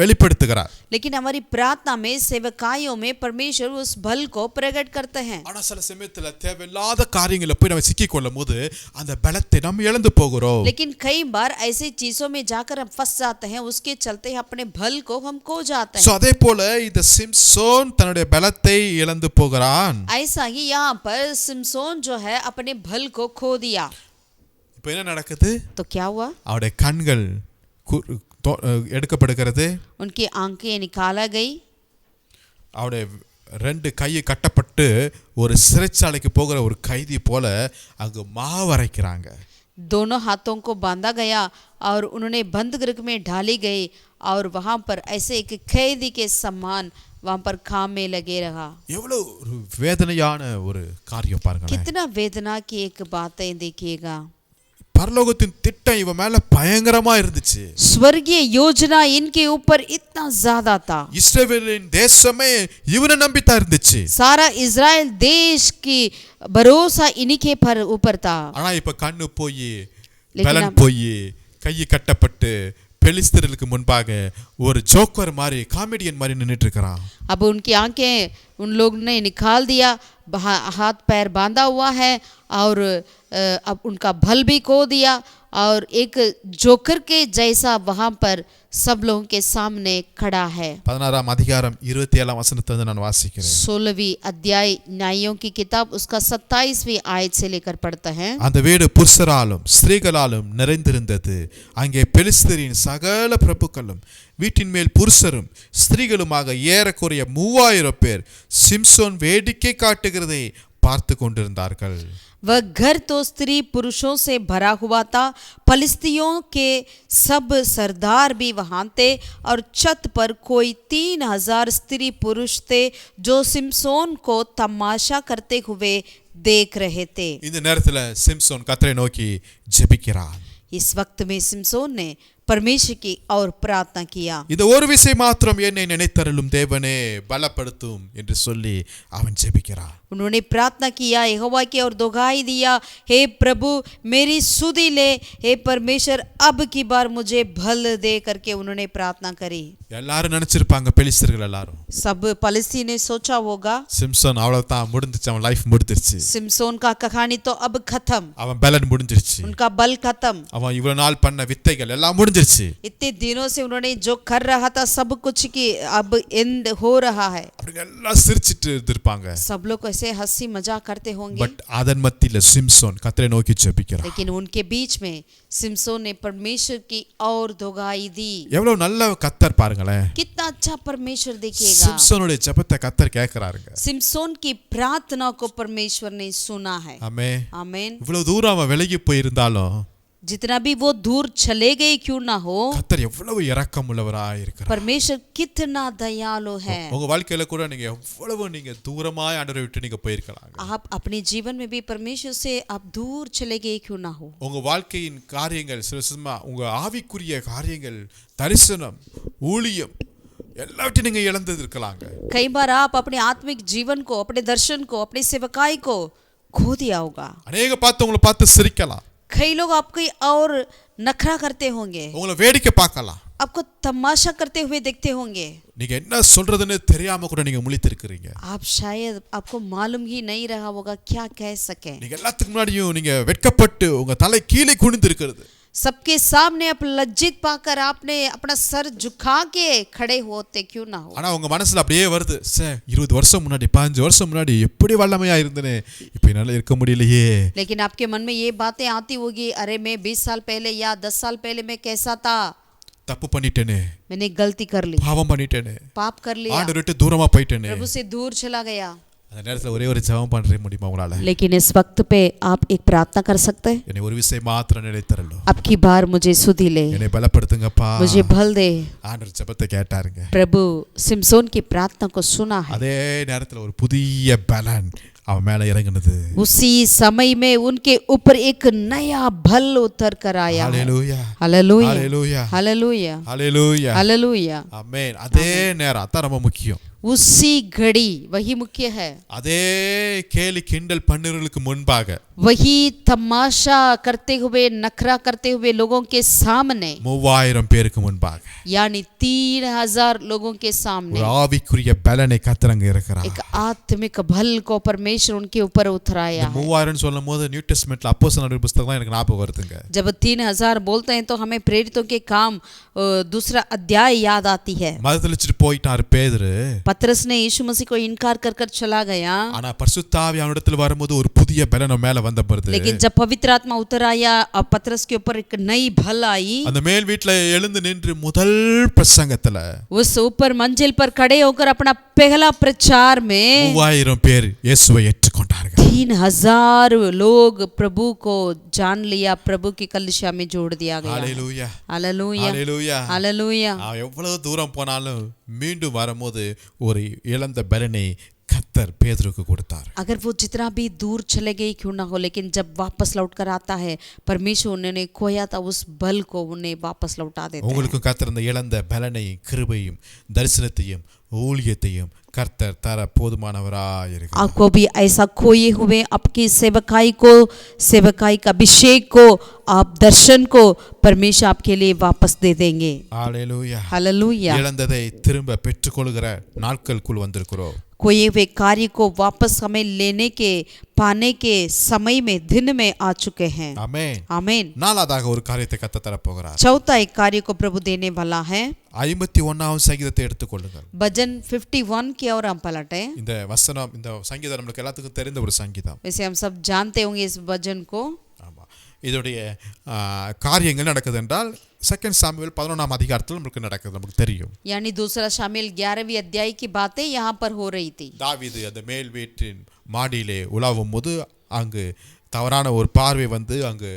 வெளிப்படுத்துகிறார். लेकिन हमारी प्रार्थना में सेवकाइयों में परमेश्वर उस बल को प्रकट करते हैं। ஆனா சில சமயத்துல தேவையில்லாத காரியங்களை போய் நம்ம சிக்கிக் கொள்ளும் போது அந்த பலத்தை நம்ம இழந்து போகிறோம். लेकिन कई बार ऐसी चीजों में जाकर हम फंस जाते हैं, उसके चलते अपने बल को हम खो जाते हैं। அதே போல இந்த சிம்சோன் தன்னுடைய பலத்தை இழந்து போகிறான். ऐसा ही यहाँ पर सिमसोन जो है अपने बल को खो दिया। இப்போ என்ன நடக்குது? तो क्या हुआ? அவருடைய கண்கள் எடுக்கப்படுகிறது. उनकी आंखें निकाला गई। அவருடைய ரெண்டு கையை கட்டப்பட்டு ஒரு சிறைச்சாலைக்கு போகிற ஒரு கைதி போல அங்கு மாவரைக்கிறாங்க. दोनों हाथों को बांधा गया और उन्होंने बंद गृह में डाली गई और वहां पर ऐसे एक कैदी के समान वहां पर काम में लगे रहा। எவ்வளவு ஒரு வேதனையான ஒரு காரியம் பாருங்க. कितना वेदना की एक बातें देखिएगा। பரலோகத்தின் திட்டம் இவன் மேல பயங்கரமா இருந்துச்சு. स्वर्गीय योजना इनके ऊपर इतना ज्यादा था। இஸ்ரவேலின் தேசமே இவனை நம்பித்தான் இருந்துச்சு. सारा इजराइल देश की भरोसा इन्हीं के ऊपर था। ஆனா இப்ப கண்ணு போய் लेकिन பலன் போய் கை கட்டப்பட்டு பெலிஸ்தருக்கு முன்பாக ஒரு ஜோக்கர் மாதிரி காமெடியன் மாதிரி நின்னுட்டு இருக்கிறான். अब उनकी आंखें उन लोग ने निकाल दिया, हाथ पैर बांधा हुआ है और अब उनका बल भी खो दिया और एक जोकर के जैसा वहां पर सब लोगों के सामने खड़ा है। 16ஆம் அதிகாரம் 27ஆம் வசனத்தை நான் வாசிக்கிறேன். 16वीं अध्याय न्यायों की किताब उसका 27वीं आयत से लेकर पढ़ते हैं। அந்த வீடு புருஷராலும் ஸ்திரீகளாலும் நிறைந்திருந்தது. அங்கே பெலிஸ்தரின் சகல பிரபுக்களும் வீட்டின் மேல் புருஷரும் ஸ்திரீகளுமாக ஏறக்குறைய 3000 பேர் சிம்சோன் வேடிக்கை காட்டுகிறதை பார்த்து கொண்டிருந்தார்கள். वह घर तो स्त्री पुरुषों से भरा हुआ था। फलिस्तियों के सब सरदार भी वहां थे और छत पर कोई 3000 स्त्री पुरुष थे जो सिमसोन को तमाशा करते हुए देख रहे थे। இந்த நேரத்துல சிம்சோன் கர்த்தரை நோக்கி ஜெபிக்கிறான். इस वक्त में सिमसोन ने परमेश्वर की और प्रार्थना किया। இந்த ஒரு விஷயம் மாத்திரம் என்னை நினைத்தருளும் தேவனே பலப்படுத்தும் என்று சொல்லி அவன் ஜெபிக்கிறான். उन्होंने प्रार्थना किया, यहोवा की और दुहाई दिया, हे प्रभु मेरी सुधि ले, हे परमेश्वर अब की बार मुझे भल दे करके उन्होंने प्रार्थना करी। எல்லாரும் நினைச்சிருப்பாங்க, பெலிஸ்தர்கள் எல்லாரும், सब पलिस्ती ने सोचा होगा சிம்சன் அவ்வளவுதான் முடிஞ்சிச்சு, அவன் லைஃப் முடிஞ்சிருச்சு, सिमसोन का कहानी तो अब खत्म, அவன் பலன் முடிஞ்சிருச்சு, उनका बल खत्म, அவன் இவ்வளவு நாள் பண்ண வித்தைகள் எல்லாம் முடிஞ்சிருச்சு. इतने दिनों से उन्होंने जो कर रहा था सब कुछ की अब एंड हो रहा है। அப்படி எல்லாம் சிரிச்சிட்டு இருந்திருப்பாங்க. सब लोग ऐसे हंसी मजाक करते होंगे, பட் அதன் மத்தியில சிம்சன் கர்த்தரை நோக்கி ஜெபிக்கிறான். लेकिन उनके बीच में सिमसोन ने परमेश्वर की और दुहाई दी। எவ்வளவு நல்ல கர்த்தர் பாருங்களேன். कितना अच्छा परमेश्वर देखिएगा। சிம்சனுடைய ஜெபத்தை கர்த்தர் கேட்கிறாருங்க. सिमसोन की प्रार्थना को परमेश्वर ने सुना है। ஆமென். आमीन। இவ்வளவு தூரம் அவன் விலகி போயிருந்தாலும் जितना भी वो दूर चले गए क्यों ना हो, கர்த்தர் எவ்வளவு இரக்கம் உள்ளவராய் இருக்கிறார். परमेश्वर कितना दयालु है। உங்க வாழ்க்கையில கூட நீங்க எவ்வளவு நீங்க தூரமாய் ஆண்டவரை விட்டு நீங்க போயிருக்கலாம். आप अपने जीवन में भी परमेश्वर से आप दूर चले गए क्यों ना हो। உங்க வாழ்க்கையின் காரியங்கள் சிலசுமா உங்க ஆவிக்குரிய காரியங்கள், தரிசனம், ஊழியம் எல்லாவற்றையும் நீங்க இழந்து இருக்கலாங்க. कई बार आप अपने आत्मिक जीवन को, अपने दर्शन को, अपनी सेवकाई को खो दिया होगा। அநேக பார்த்து உங்களை பார்த்து சிரிக்கலாம், कई लोग आपको और नखरा करते होंगे, உங்களை வேடிக்கை பார்க்கலாம், आपको तमाशा करते हुए देखते होंगे। நீங்க என்ன சொல்றதுன்னு தெரியாம கூட நீங்க முழித்திருக்கிறீங்க. आप शायद आपको मालूम ही नहीं रहा होगा क्या कह सके। நீங்க எல்லாத்துக்கு முன்னாடியும் நீங்க வெட்கப்பட்டு உங்க தலை கீழே குனிந்து இருக்கிறது. सबके सामने आप लज्जित पाकर आपने अपना सर झुका के खड़े होते क्यों ना हो। ஆனா உங்க மனசுல அப்படியே வருது, 20 வருஷம் முன்னாடி 15 வருஷம் முன்னாடி எப்படி வல்லமையா இருந்தனே, இப்போ என்னால இருக்க முடியலையே. लेकिन आपके मन में ये बातें आती होगी, अरे मैं 20 साल पहले या 10 साल पहले मैं कैसा था, தப்பு பண்ணிட்டேனே, मैंने गलती कर ली, பாவம் பண்ணிட்டேனே, पाप कर लिया, ஆண்டவரை விட்டு தூரமா போயிட்டேனே. प्रभु से दूर चला गया। அந்த நேரத்துல ஒரே ஒரு ஜெபம் பண்ண முடியுமா உங்களால? लेकिन इस वक्त पे आप एक प्रार्थना कर सकते हैं, என்னை ஒரு விஷயம் மாத்திரம் நினைத்தரலும், अब की बार मुझे सुधि ले, என்னை பலப்படுத்துங்கப்பா. मुझे भल दे। ஆண்டவர் ஜெபத்தை கேட்டாருங்க. प्रभु सिमसोन की प्रार्थना को सुना है। அதே நேரத்துல ஒரு புதிய பலன் அவன் மேல இறங்குனது. उसी समय में उनके ऊपर एक नया भल उतर कर आया है। ஹalleluya, हालेलुया, ஹalleluya, हालेलुया, ஹalleluya, हालेलुया। ஆமென். அதே நேரம் அதான் ரொம்ப முக்கியம். उसी घड़ी वही मुख्य है। அதே கேலி கிண்டல் பண்ணுறதுக்கு முன்பாக वही तमाशा करते हुए, नखरा करते हुए लोगों के सामने, 3000 பேருக்கு முன்பாக यानी 3000 लोगों के सामने ஒரு ஆவிக்குரிய பலனை கர்த்தரங்க இருக்கிறார். एक आत्मिक भल को परमेश्वर उनके ऊपर उतराया है। 3000 சொல்லும்போது நியூ டெஸ்டமென்ட்ல அப்போஸ்தலர் புத்தகம் தான் எனக்கு ஞாபகம் வருதுங்க. जब 3000 बोलते हैं तो हमें प्रेरितों के काम दूसरा अध्याय याद आती है। மறுதலிச்சிட்டு போயிட்டார் பேதுரு. पतरस ने यीशु मसीह को इनकार कर कर चला गया, ஆனா பரிசுத்த ஆவி அவனிடத்தில் வரும்போது ஒரு புதிய பலன் மேல வந்த பொழுது, लेकिन जब पवित्र आत्मा उतर आया और पतरस के ऊपर एक नई भल आई, அந்த மேல் வீட்ல எழுந்து நின்று முதல் பிரசங்கத்துல उस ऊपर मंजिल पर खड़े होकर अपना पहला प्रचार में 3000 பேர் இயேசுவை ஏற்றுக்கொண்டார்கள். 3000 लोग प्रभु को जान लिया, प्रभु की कलीसिया में जोड़ दिया गया। ஹalleluya, हालेलुया, ஹalleluya. हालेलुया। எவ்வளவு தூரம் போனாலும் மீண்டும் வரும்போது ஒரு இழந்த பலனை கர்த்தர் பேதுருக்கு கொடுத்தார். अगर वो जितना भी दूर चले गए क्यों ना हो, लेकिन जब वापस लौट कर आता है परमेश्वर उन्होंने खोया था उस बल को उन्हें वापस लौटा देते हैं। உங்களுக்கும் கர்த்தர் இந்த இழந்த பலனையும் கிருபையும் தரிசனத்தையும் ஊழியத்தையும் கர்த்தர் தர போதுமானவராய் இருக்கிறார். आपको भी ऐसा खोए हुए आपकी सेवकाई को, सेवकाई का अभिषेक को, आप दर्शन को परमेश्वर आपके लिए वापस दे देंगे। ஹalleluya, हालेलुया। இழந்ததை திரும்ப பெற்றுக்கொள்கிற நாட்களுக்குள் வந்திருக்கிறோம். खोए हुए कार्य को वापस हमें लेने के, पाने के समय में, दिन में आ चुके हैं। ஆமென். आमीन। நாலாவதாக ஒரு காரியத்தை கர்த்தர் தர போகிறார். चौथा एक कार्य को प्रभु देने वाला है। 51வது சங்கீதத்தை எடுத்துக்கொள்ளுங்கள். भजन 51 की ओर हम पलटे। இந்த வசனம், இந்த சங்கீதம் நமக்கு எல்லாத்துக்கும் தெரிந்த ஒரு சங்கீதம். वैसे हम सब जानते होंगे इस भजन को। ஆமா, இதோடைய காரியங்கள் நடக்குது என்றால் 2 சாமுவேல் 11ஆம் அதிகாரத்தில் நமக்கு நடக்குது, நமக்கு தெரியும். यानी दूसरा शामिल 11वीं अध्याय की बातें यहाँ पर हो रही थी। தாவீது அந்த மேல் வீட்டின் மாடியிலே உலாவும் போது அங்கு தவறான ஒரு பார்வை வந்து அங்கு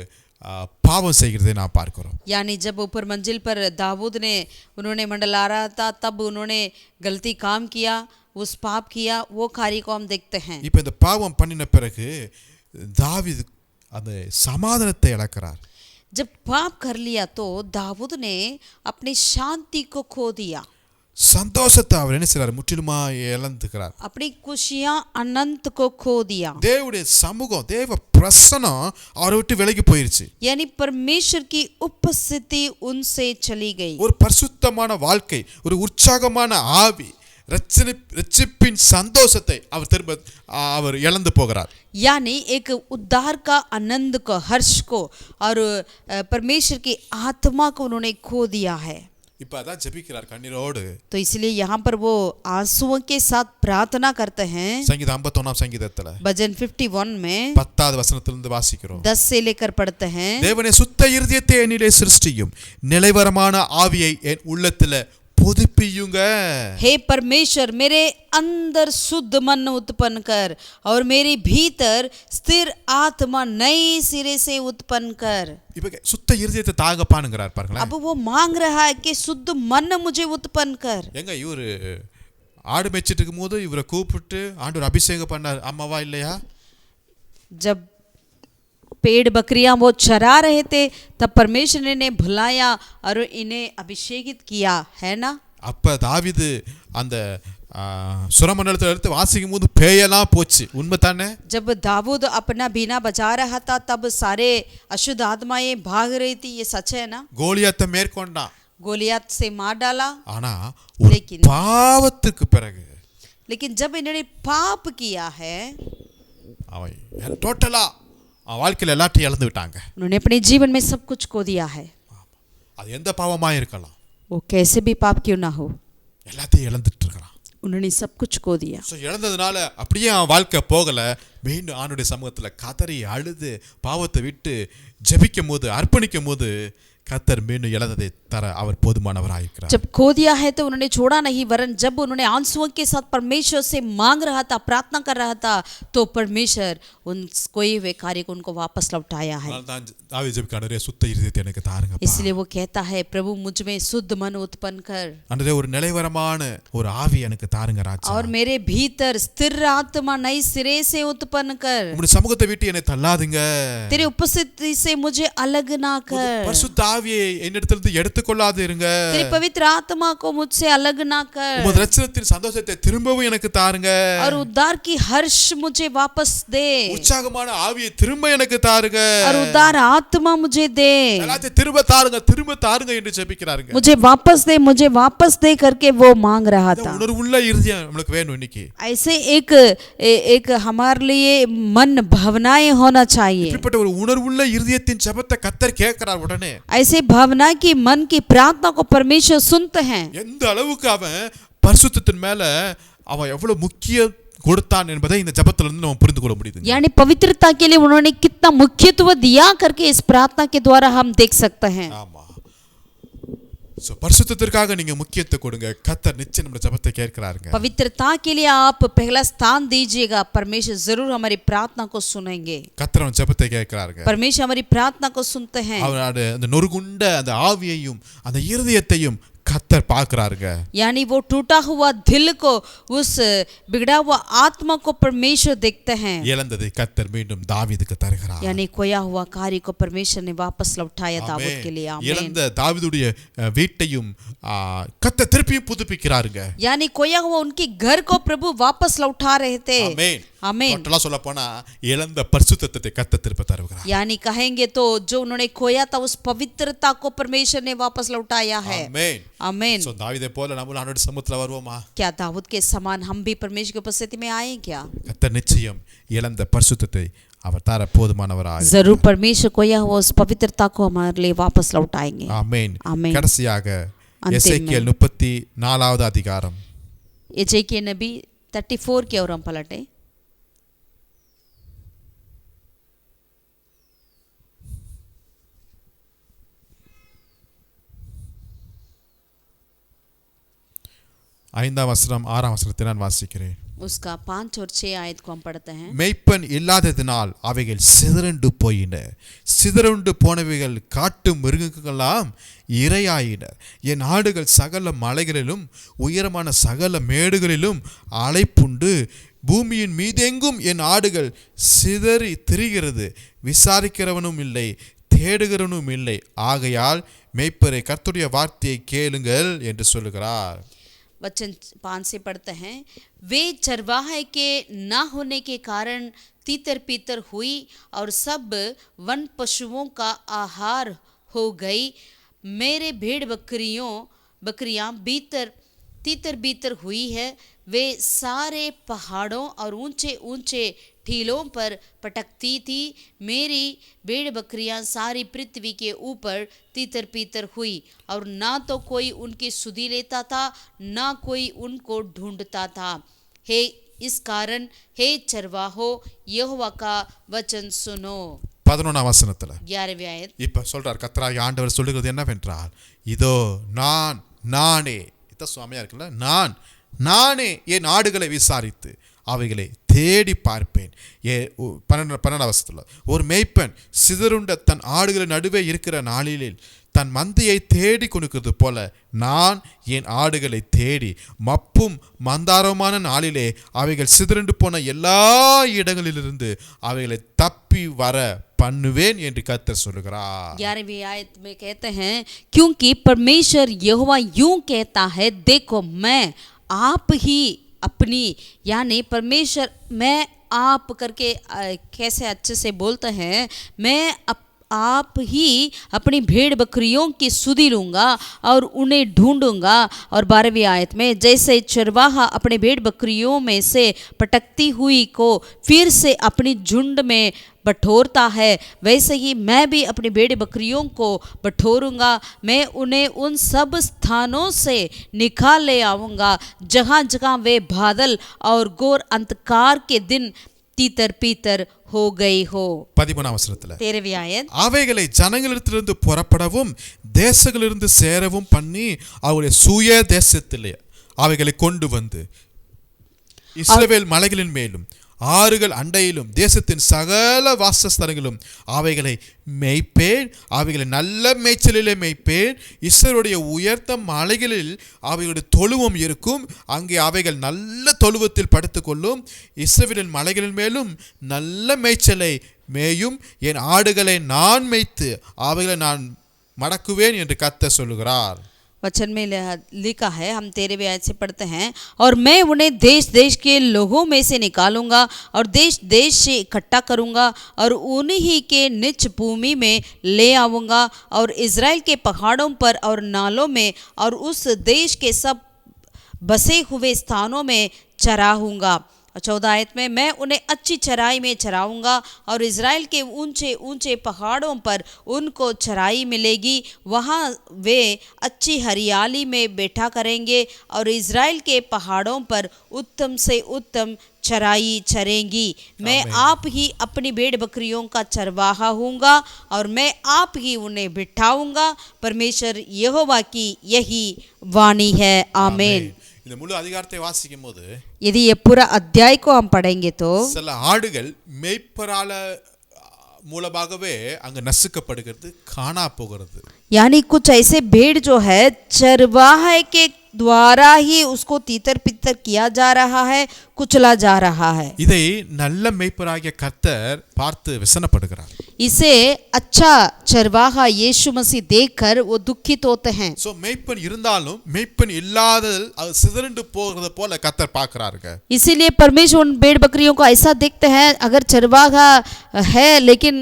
பாவம் செய்கிறதை நாம் பார்க்கிறோம். यानी जब ऊपर मंजिल पर दाऊद ने उन्होंने मंडला रहा था, तब उन्होंने गलती काम किया, उस पाप किया, वो कार्य को हम देखते हैं। இப்போ இந்த பாவம் பண்ணின பிறகு தாவீது அந்த சமாதானத்தை இழக்கிறார். जब पाप कर लिया तो दाऊद ने अपनी शांति को खो दिया, சந்தோஷத்தை அவர் என்ன செய்றார்? முற்றிலுமா இழந்துக்கிறார். अपनी खुशियां अनंत को खो दिया। தேவனுடைய சமூகம், தேவ பிரசன்னம் அவரை விட்டு விலகி போயிருச்சு. यानी परमेश्वर की उपस्थिति उनसे चली गई। ஒரு பரிசுத்தமான வாழ்க்கை, ஒரு உற்சாகமான ஆவி, ரட்சிப்பின் சந்தோஷத்தை அவர் இழந்து போகிறார். यानी एक उद्धार का आनंद को, हर्ष को और परमेश्वर की आत्मा को उन्होंने खो दिया है। இப்ப அதான் ஜெபிக்கிறார் கண்ணீரோடு. तो इसलिए यहाँ पर वो आंसुओं के साथ प्रार्थना करते हैं। சங்கீதம் 51 சங்கீதத்துல भजन 51 में 10வது வசனத்திலிருந்து வாசிக்கிறோம். 10 से लेकर पढ़ते हैं। தேவனே சுத்த இருதயத்தை என்னிலே சிருஷ்டியும், நிலைவரமான ஆவியை என் உள்ளத்துல புதுப்பியுங்க. हे परमेश्वर, मेरे अंदर शुद्ध मन उत्पन्न कर और मेरे भीतर स्थिर आत्मा नए सिरे से उत्पन्न कर। இப்ப சுத்த இருதயத்தை தாங்கப்பானுங்கிறார் பாருங்களேன். अब वो मांग रहा है कि शुद्ध मन मुझे उत्पन्न कर। எங்க இவரு ஆடு மேய்ச்சிட்டு இருக்கும்போது இவரை கூப்பிட்டு ஆண்டவர் அபிஷேகம் பண்ணார், அம்மாவா இல்லையா? जब पेड़ बकरियां वो चरा रहे थे तब परमेश्वर ने बुलाया और इन्हें अभिषेकित किया, है ना? அப்ப தாவீது அந்த சுரமண்டலத்தை எடுத்து வாசிக்கும் போது பேயெல்லாம் போச்சு, உண்மை தானே? जब दाऊद अपना बीना बजा रहा था तब सारे अशुद्ध आत्माएं भाग रही थी, ये सच है ना? கோலியாத்தை மேற்கொண்டான், गोलियत से मार डाला। ஆனா ஒரு பாவத்துக்கு பிறகு, लेकिन जब इन्होंने पाप किया है, அவன் டோட்டலா வாழ்க்கையில எல்லாத்தையும் இழந்து விட்டாங்க. उन्होंने अपने जीवन में सब कुछ खो दिया है। அது எந்த பாவமா இருக்கலாம், वो कैसे भी पाप क्यों ना हो, எல்லாத்தையும் இழந்துட்டு இருக்கான். उन्होंने सब कुछ खो दिया। இழந்ததுனால அப்படியே அவன் வாழ்க்கை போகல. மீண்டும் ஆண்டவருடைய சமூகத்துல கதறி அழுது பாவத்தை விட்டு ஜெபிக்கும் போது, அர்ப்பணிக்கும் போது கர்த்தர் மீண்டும் இழந்ததை தர அவர் போதுமானவராயிருக்கிறார். जब खो दिया है तो उन्होंने छोड़ा नहीं, वरन जब उन्होंने आंसुओं के साथ परमेश्वर से मांग रहा था, प्रार्थना कर रहा था, तो परमेश्वर उन कोई हुए कार्य को उनको वापस लौटाया है। தாவீது ஜெபிக்கிறாரே, சுத்த இருதயத்தை எனக்கு தாருங்கப்பா. इसलिए वो कहता है, प्रभु मुझ में शुद्ध मन उत्पन्न कर ஆண்டவரே, ஒரு நிலைவரமான ஒரு ஆவி எனக்கு தாருங்க ராஜா. और मेरे भीतर स्थिर आत्मा नई सिरे से उत्पन्न कर। உம்முடைய சமூகத்தை விட்டு என்னை தள்ளாதுங்க. तेरे उपस्थिति से मुझे अलग ना कर। பரிசுத்த ஆவியை என்னிடத்திலிருந்து எடுத்துக்கொள்ளாது இருங்க. तेरी पवित्र आत्मा को मुझसे अलग ना कर உமது இரட்சணத்தின் சந்தோஷத்தை திரும்பவும் எனக்கு தாருங்க. और उद्धार की हर्ष मुझे वापस दे உற்சாகமான ஆவியை திரும்ப எனக்கு தாருங்க. और उद्धार आत्मा मुझे दे, எல்லாத்தையும் திரும்ப தாருங்க, திரும்ப தாருங்க என்று ஜெபிக்கிறாருங்க. मुझे वापस दे करके वो मांग रहा था। உணர்வுள்ள இருதயம் நமக்கு வேணும் இன்னைக்கு. ऐसे एक हमारे लिए मन भावनाएं होना चाहिए। இப்படிப்பட்ட ஒரு உணர்வுள்ள இருதயத்தின் ஜெபத்தை கர்த்தர் கேட்கிறார் உடனே. ऐसे भावना की मन की प्रार्थना को परमेश्वर सुनते हैं। எந்த அளவுக்கு அவன் பரிசுத்தத்தின் மேல அவன் எவ்வளவு முக்கியம் கொடுத்தான் என்பதை இந்த ஜெபத்திலிருந்து நம்ம புரிந்து கொள்ள முடியுது. यानी पवित्रता के लिए उन्होंने कितना मुख्यत्व दिया करके इस प्रार्थना के द्वारा हम देख सकते हैं। ஆமா. சோ பரிசுத்தத்திற்காக நீங்க முக்கியத்துவம் கொடுங்க, கர்த்தர் நிச்சயம் நம்ம ஜெபத்தை கேட்கிறாருங்க. पवित्रता के लिए आप पहला स्थान दीजिएगा, परमेश्वर जरूर हमारी प्रार्थना को सुनेंगे। கர்த்தர் நம்ம ஜெபத்தை கேட்கிறாருங்க. परमेश्वर हमारी प्रार्थना को सुनते हैं। அவர் அந்த நொறுங்குண்ட அந்த ஆவியையும் அந்த இருதயத்தையும் கர்த்தர் பார்க்கறாருங்க. यानी वो टूटा हुआ दिल को, उस बिगड़ा हुआ आत्मा को परमेश्वर देखते हैं। இழந்ததை கர்த்தர் மீண்டும் தாவீதுக்கு தருகிறார். यानी खोया हुआ कार्य को परमेश्वर ने वापस लौटाया दाऊद के लिए। आमीन। இழந்த தாவீதுடைய வீட்டையும் கர்த்தர் திருப்பியும் புதுப்பிக்கிறாருங்க. यानी खोया हुआ उनके घर को प्रभु वापस लौटा रहे थे। ஆமென். आमीन। டோட்டலா சொல்ல போனா இழந்த பரிசுத்தத்தை கர்த்தர் திருப்ப தருகிறார். यानी कहेंगे तो जो उन्होंने खोया था उस पवित्रता को परमेश्वर ने वापस लौटाया है। ஆமென். आमीन। சோ தாவீதை போல நம்மளும் ஆண்டவருடைய சமூகத்துல வருவோமா? क्या दाऊद के समान हम भी परमेश्वर की उपस्थिति में आए क्या? கர்த்தர் நிச்சயம் இழந்த பரிசுத்தத்தை அவர் தர போதுமானவராய். जरूर परमेश्वर खोया हुआ उस पवित्रता को हमारे लिए वापस लौटाएंगे। ஆமென். आमीन। கடைசியாக अंतिम எசேக்கியேல் 34வது அதிகாரம் एजेकियल नबी 34 की ओर हम पलटे। ஐந்தாம் வசனம் 6ஆம் வசனத்தை நான் வாசிக்கிறேன். उसका 5 और 6 आयत को हम पढ़ते हैं। மெய்ப்பன் இல்லாததினால் அவைகள் சிதறண்டு போயின, சிதறண்டு போனவைகள் காட்டு மிருகங்களெல்லாம் இரையாயின. என் ஆடுகள் சகல மலைகளிலும் உயரமான சகல மேடுகளிலும் அலைப்புண்டு, பூமியின் மீதெங்கும் என் ஆடுகள் சிதறி திரிகிறது, விசாரிக்கிறவனும் இல்லை, தேடுகிறவனும் இல்லை. ஆகையால் மேய்ப்பரே கர்த்தருடைய வார்த்தையை கேளுங்கள் என்று சொல்லுகிறார். वचन 5 से पढ़ते हैं, वे चरवाहे के न होने के कारण तीतर पीतर हुई और सब वन पशुओं का आहार हो गई। मेरे भेड़ बकरियां तीतर बीतर हुई है। वे सारे पहाड़ों और ऊंचे ऊंचे टीलों पर पटकती थी। मेरी भेड़ बकरियां सारी पृथ्वी के ऊपर तीतर पीतर हुई और ना तो कोई उनकी सुधि लेता था, ना कोई उनको ढूंढता था। हे इस कारण हे चरवाहो, यहोवा का वचन सुनो। 11 வசனத்துல 11वीं आयत, இப்ப சொல்றார் கர்த்தராகிய ஆண்டவர் சொல்லுகிறது என்னவென்றால், இதோ நானே இத சுவாமியா இருக்குல்ல, நானே என் ஆடுகளை விசாரித்து அவைகளை தேடி பார்ப்பேன். 12 வசனத்துல, ஒரு மேய்ப்பன் சிதறுண்ட தன் ஆடுகளின் நடுவே இருக்கிற நாளில் தன் மந்தையை தேடி கொடுக்கிறது போல நான் என் ஆடுகளை தேடி மப்பும் மந்தாரமான நாளிலே அவைகள் சிதறுண்டு போன எல்லா இடங்களிலிருந்து அவைகளை தப்பி வர பண்ணுவேன் என்று கர்த்தர் சொல்கிறார். 11वीं आयत में कहते हैं, क्योंकि परमेश्वर यहोवा यूं कहता है, देखो मैं आप ही अपनी, यानी परमेश्वर मैं आप करके कैसे अच्छे से बोलते हैं, मैं आप ही अपनी भेड़ बकरियों की सुधि लूँगा और उन्हें ढूंढूंगा। और 12वीं आयत में, जैसे चरवाहा अपने भेड़ बकरियों में से पटकती हुई को फिर से अपनी झुंड में बटोरता है, वैसे ही मैं भी अपनी भेड़ बकरियों को बटोरूंगा। मैं उन्हें उन सब स्थानों से निकाल ले आऊँगा जहाँ जहाँ वे बादल और घोर अंधकार के दिन तीतर पीतर हो गई हो। 13 வசனத்துல, 13वीं आयत, அவைகளை ஜனங்களிடத்திலிருந்து புறப்படவும் தேசங்களிலிருந்து சேரவும் பண்ணி அவருடைய சுய தேசத்திலே அவைகளை கொண்டு வந்து இஸ்ரவேல் மலைகளின் மேலும் ஆறுகள் அண்டையிலும் தேசத்தின் சகல வாசஸ்தலங்களும் அவைகளை மேய்ப்பேன். அவைகளை நல்ல மேய்ச்சலிலே மேய்ப்பேன். இஸ்ரவேலுடைய உயர்ந்த மலைகளில் அவைகளுடைய தொழுவம் இருக்கும். அங்கே அவைகள் நல்ல தொழுவத்தில் படுத்துக்கொள்ளும். இஸ்ரவேலின் மலைகளின் மேலும் நல்ல மேய்ச்சலை மேயும். என் ஆடுகளை நான் மேய்த்து அவைகளை நான் மடக்குவேன் என்று கர்த்தர் சொல்லுகிறார். वचन में लिखा है, हम 13वीं आयत से पढ़ते हैं, और मैं उन्हें देश देश के लोगों में से निकालूंगा और देश देश से इकट्ठा करूंगा और उन्हीं के निज भूमि में ले आऊंगा और इज़राइल के पहाड़ों पर और नालों में और उस देश के सब बसे हुए स्थानों में चराऊंगा। 14 आयत में, मैं उन्हें अच्छी चराई में चराऊंगा और इज़राइल के ऊंचे ऊंचे पहाड़ों पर उनको चराई मिलेगी। वहाँ वे अच्छी हरियाली में बैठा करेंगे और इज़राइल के पहाड़ों पर उत्तम से उत्तम चराई चरेंगी। मैं आप ही अपनी भेड़ बकरियों का चरवाहा हूँगा और मैं आप ही उन्हें बिठाऊंगा। परमेश्वर यहोवा की यही वाणी है। आमीन। இந்த முழு அதிகாரத்தை வாசிக்கும் போது, यदि ये पूरा अध्याय को हम पढ़ेंगे तो சில ஆடுகள் மேய்ப்பரால மூலமாகவே அங்க நசுக்கப்படுகிறது, காணா போகிறது. यानी कुछ ऐसे भेड़ जो है चरवाहे के द्वारा ही उसको तीतर पितर किया जा रहा है, कुचला जा रहा है. இதை நல்ல மேய்ப்பராகிய கர்த்தர் பார்த்து விசனப்படுகிறார். इसे अच्छा चरवाहा यीशु मसीह देखकर वो दुखित होते हैं. சோ மேய்ப்பன் இருந்தாலும் மேய்ப்பன் இல்லாத அது சிதறண்டு போகிறது போல கர்த்தர் பார்க்கறாருங்க. इसीलिए परमेश्वर उन भेड़ बकरियों को ऐसा देखते हैं, अगर चरवाहा है लेकिन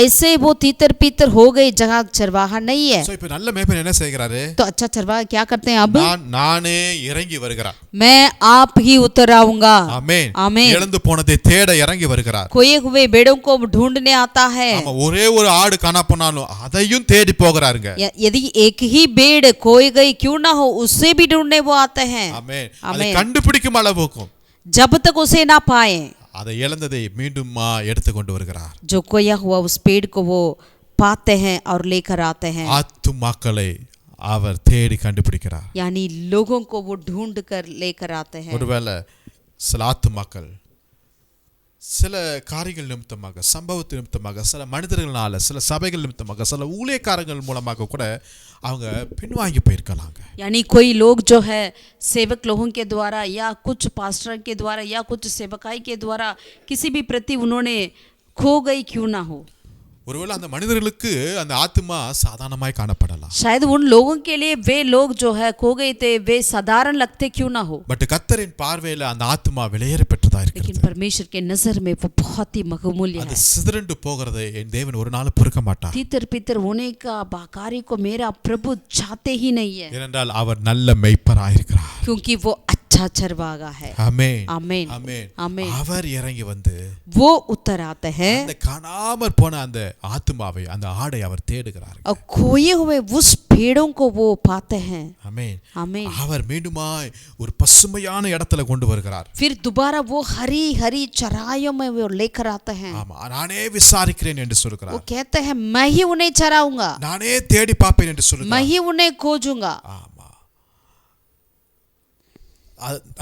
ऐसे वो तीतर पीतर हो गई जहाँ चरवाहा नहीं है. சோ இப்போ நல்ல மேய்ப்பன் என்ன செய்கிறாரு? तो अच्छा चरवाहा क्या करते हैं? अब நானே இறங்கி வருகிறார். मैं आप ही उतर आऊंगा. ஆமென். ஆமென். இழந்து போனதை தேட இறங்கி வருகிறார். खोए हुए भेड़ों को ढूंढने आता है. ஒரே ஒரு ஆடு காணா போனாலும் அதையும் தேடி போகிறாருங்க. यदि एक ही भेड़ खोई गई क्यों ना हो, उससे भी ढूंढने वो आते हैं. ஆமென். அதை கண்டுபிடிக்கும் அளவுக்கும் जब तक उसे ना पाए, அதை இழந்ததை மீண்டும் எடுத்து கொண்டு வருகிறார். जो खोया हुआ उस पेड़ को वो पाते हैं और लेकर आते हैं. ஆத்துமாக்களை அவர் தேடி கண்டுபிடிக்கிறார். यानी लोगों को वो ढूंढ कर लेकर आते हैं. ஒருவேளை சில ஆத்துமாக்கள் சில காரியங்கள் நிமித்தமாக, சம்பவத்து நிமித்தமாக, சில மனிதர்களால, சில சபைகள் நிமித்தமாக, சில ஊழியக்காரர்கள் மூலமாக கூட அவங்க பின்வாங்கி போயிருக்கலாங்க. यानी कोई लोग जो है सेवक लोगों के द्वारा या कुछ पास्टर के द्वारा या कुछ सेवकाई के द्वारा किसी भी प्रति उन्होंने खो गई क्यों ना हो. ஒருவேளை அந்த மனிதர்களுக்கு அந்த ஆத்துமா சாதாரணமாய் காணப்படலாம். शायद उन लोगों के लिए वे लोग जो है खो गए थे वे साधारण लगते क्यों ना हो, பட் கர்த்தரின் பார்வையில அந்த ஆத்துமா விலையேற பெற்றதா लेकिन இருக்கிறது. परमेश्वर के नजर में वो बहुत ही बहुमूल्य அது है. சிதறண்டு போகிறதை என் தேவன் ஒரு நாள் பொறுக்க மாட்டார். तितर पितर होने का कार्य को मेरा प्रभु चाहते ही नहीं है, ஏனென்றால் அவர் நல்ல மேய்ப்பராய் இருக்கிறார். क्योंकि वो अच्छा चरवागा है. ஆமென் आमीन ஆமென். आमीन. அவர் இறங்கி வந்து वो उतर आते हैं அந்த காணாமற் போன அந்த ஆத்துமாவை அந்த ஆடை அவர் தேடுகிறார். और खोए हुए उस भेड़ों को वो पाते हैं. ஆமென் आमीन. அவர் மீண்டுமாய் ஒரு பசுமையான இடத்துல கொண்டு வருகிறார். फिर दोबारा वो हरी हरी चराइयों में वो लेकर आते हैं. ஆமா நானே விசாரிக்கிறேன் என்று वो சொல்கிறார். कहते हैं मैं ही उन्हें चराऊंगा, நானே தேடி பார்ப்பேன் என்று मैं சொல்கிறார். ही उन्हें खोजूंगा. ஆமா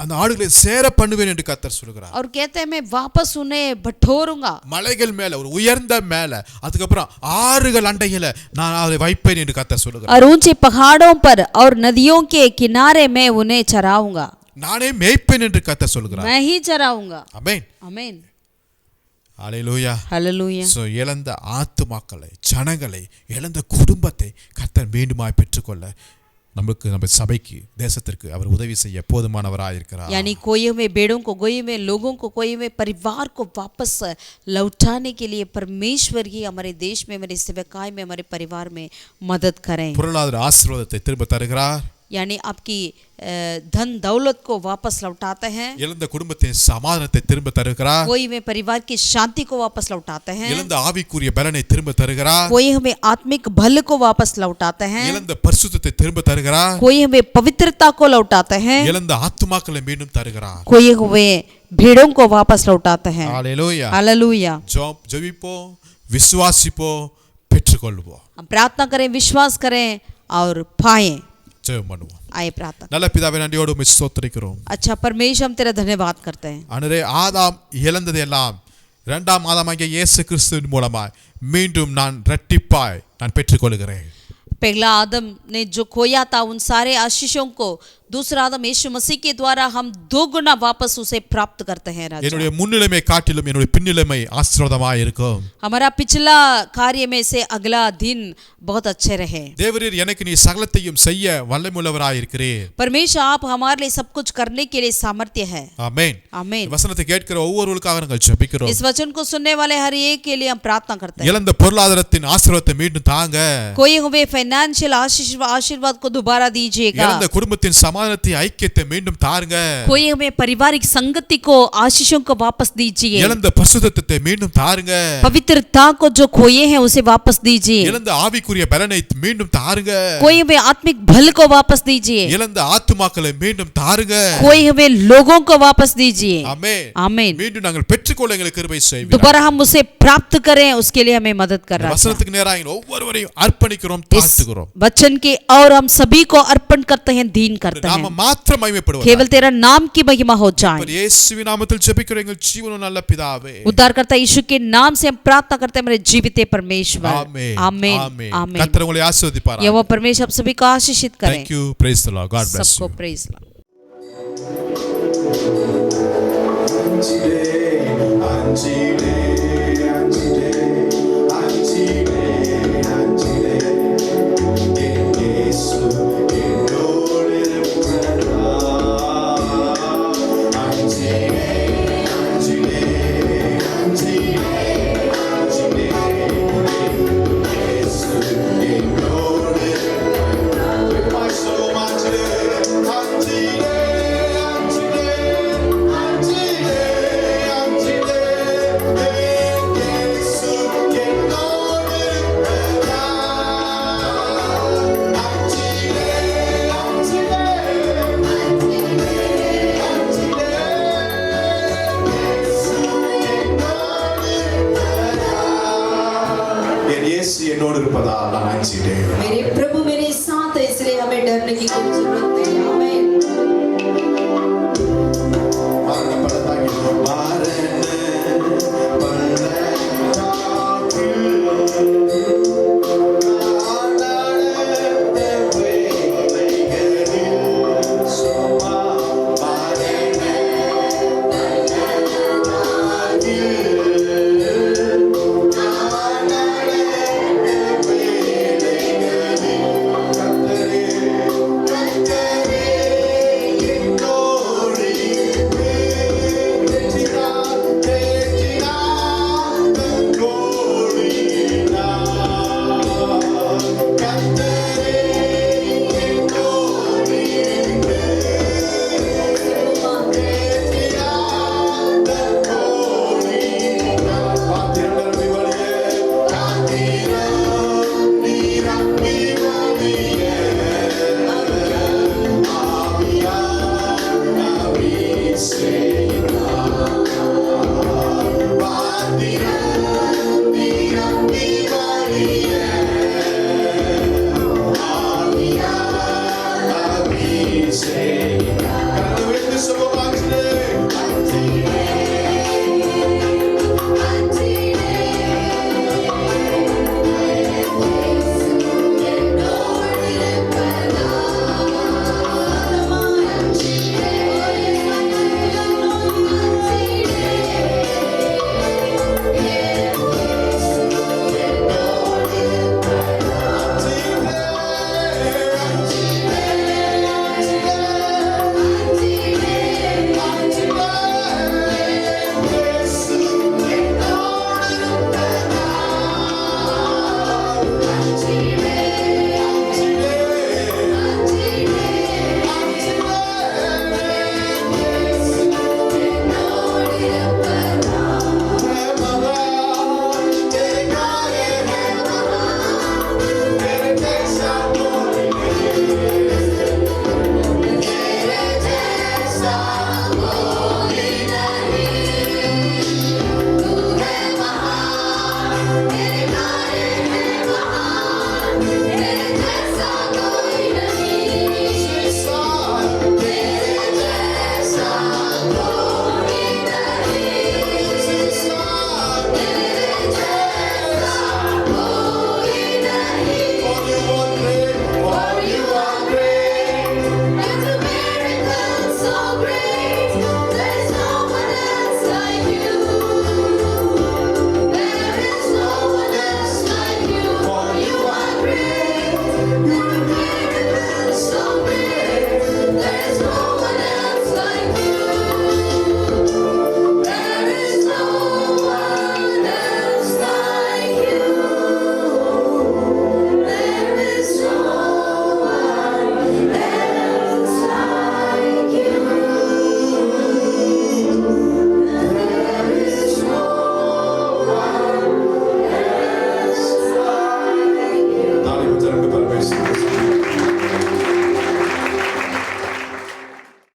அந்த ஆடுகளை சேர பண்ணுவேன் என்று கர்த்தர் சொல்கிறார். और कहते हैं मैं वापस उन्हें बटोरूंगा. மலைகள் மேல ஒரு உயர்ந்த மேல அதுக்கப்புறம் ஆறுகள் அண்டையில நான் அதை வைப்பேன் என்று கர்த்தர் சொல்கிறார். और ऊंचे पहाड़ों पर और नदियों के किनारे में उन्हें चराऊंगा. நானே மேய்ப்பேன் என்று கர்த்தர் சொல்கிறார். मैं ही चराऊंगा. ஆமென் आमीन. ஹalleluya. हालेलुया. சோ இழந்த ஆத்துமாக்களை ஜனங்களை இழந்த குடும்பத்தை கர்த்தர் மீண்டுமாய் பெற்றுக்கொள்ள நமக்கு நம்ம சபைக்கு தேசத்திற்கு அவர் உதவி செய்ய போதுமானவராய் இருக்கிறார். यानी खोए हुए भेड़ों को, खोए हुए लोगों को, खोए हुए परिवार को वापस लौटाने के लिए परमेश्वर ही हमारे देश में, हमारे सेवकाई में, हमारे परिवार में मदद करें. பொருளாதார ஆசீர்வாதத்தை திரும்ப தருகிறார். यानी आपकी धन दौलत को वापस लौटाते हैं. இழந்த குடும்பத்தின் சமாதானத்தை திரும்ப தருகிறார். कोई हमें परिवार की शांति को वापस लौटाते हैं. இழந்த ஆவிக்குரிய பலனை திரும்ப தருகிறார். कोई हमें आत्मिक बल को वापस लौटाते हैं. இழந்த பரிசுத்தத்தை திரும்ப தருகிறார். कोई हमें पवित्रता को लौटाते हैं. இழந்த ஆத்துமாக்களை மீண்டும் தருகிறார். कोई हुए भेड़ों को वापस लौटाते हैं. ஹalleluya. हालेलुया. ஜெபிப்போம், விசுவாசிப்போம், பெற்றுக்கொள்வோம். हम प्रार्थना करें, विश्वास करें और पाएं. ஜெபம் பண்ணுவோம். आए प्रार्थना. நல்ல பிதாவே நன்றியோடு உம்மை ஸ்தோத்திரிக்கிறோம். अच्छा परमेश्वर हम तेरा धन्यवाद करते हैं. ஆண்டவரே ஆதாம் இழந்தது எல்லாம் இரண்டாம் ஆதாமாகிய இயேசு கிறிஸ்துவின் மூலமாய் மீண்டும் நான் இரட்டிப்பாய் நான் பெற்றுக்கொள்கிறேன். पहला आदम ने जो खोया था उन सारे आशीषों को दूसरा आदम यीशु मसीह के द्वारा हम दो गुना वापस उसे प्राप्त करते हैं. राजा என்னுடைய முன்னிலைமை காட்டிலும் என்னுடைய பின்னிலைமை ஆசீர்வாதமாய் இருக்கும். हमारा पिछला कार्य में से अगला दिन बहुत अच्छे रहे. தேவரீர் எனக்கு நீ சகலத்தையும் செய்ய வல்லமையுள்ளவராய் இருக்கிறீர். परमेश्वर आप हमारे लिए सब कुछ करने के लिए सामर्थ्य है. ஆமென். आमीन. வசனத்தை கேட்கிற ஒவ்வொருவருக்காக நாங்கள் ஜெபிக்கிறோம். इस वचन को सुनने वाले हर एक के लिए हम प्रार्थना करते हैं. இழந்த பொருளாதாரத்தின் ஆசீர்வாதத்தை மீண்டும் தாங்க. कोई हुए फाइनेंशियल आशीर्वाद को दोबारा दीजिएगा. இழந்த குடும்பத்தின் சமாதானத்தை ஐக்கியத்தை மீண்டும் தாருங்க. कोई हमें पारिवारिक संगति को आशीषों को वापस दीजिए. இழந்த பரிசுத்தத்தை மீண்டும் தாருங்க. पवित्रता को जो खोए हैं उसे वापस दीजिए. இழந்த ஆவிக்குரிய பலனை மீண்டும் தாருங்க. कोई हमें आत्मिक बल को वापस दीजिए. இழந்த ஆத்துமாக்களை மீண்டும் தாருங்க. कोई हमें लोगों को वापस दीजिए. ஆமென். आमीन. மீண்டும் நாங்கள் பெற்றுக்கொள்ள எங்களுக்கு கிருபை செய்வீர். दोबारा हम उसे प्राप्त करें उसके लिए हमें मदद कर रहा है. வசனத்துக்கு நேராக எங்கள் ஒவ்வொருவரையும் அர்ப்பணிக்கிறோம், தாழ்த்துகிறோம். वचन के और हम सभी को अर्पण करते हैं, दीन करते நாம हैं. மாத்திரம் மகிமைப்படுவோம். केवल तेरा नाम की महिमा हो जाए. இயேசுவின் நாமத்தில் ஜெபிக்கிறோம் எங்கள் ஜீவனுள்ள நல்ல பிதாவே. उद्धारकर्ता यीशु के नाम से हम प्रार्थना करते हैं, मेरे जीवित परमेश्वर. ஆமென். आमीन. ஆமென். आमीन. கர்த்தர் உங்களை ஆசீர்வதிப்பாராக. यहोवा परमेश्वर आप सभी को आशीषित करें. Thank you. Praise the Lord. God bless सबको you. प्रेज ला. मेरे प्रभु मेरे साथ है, इसलिए हमें डरने की कोई जरूरत नहीं. आमीन.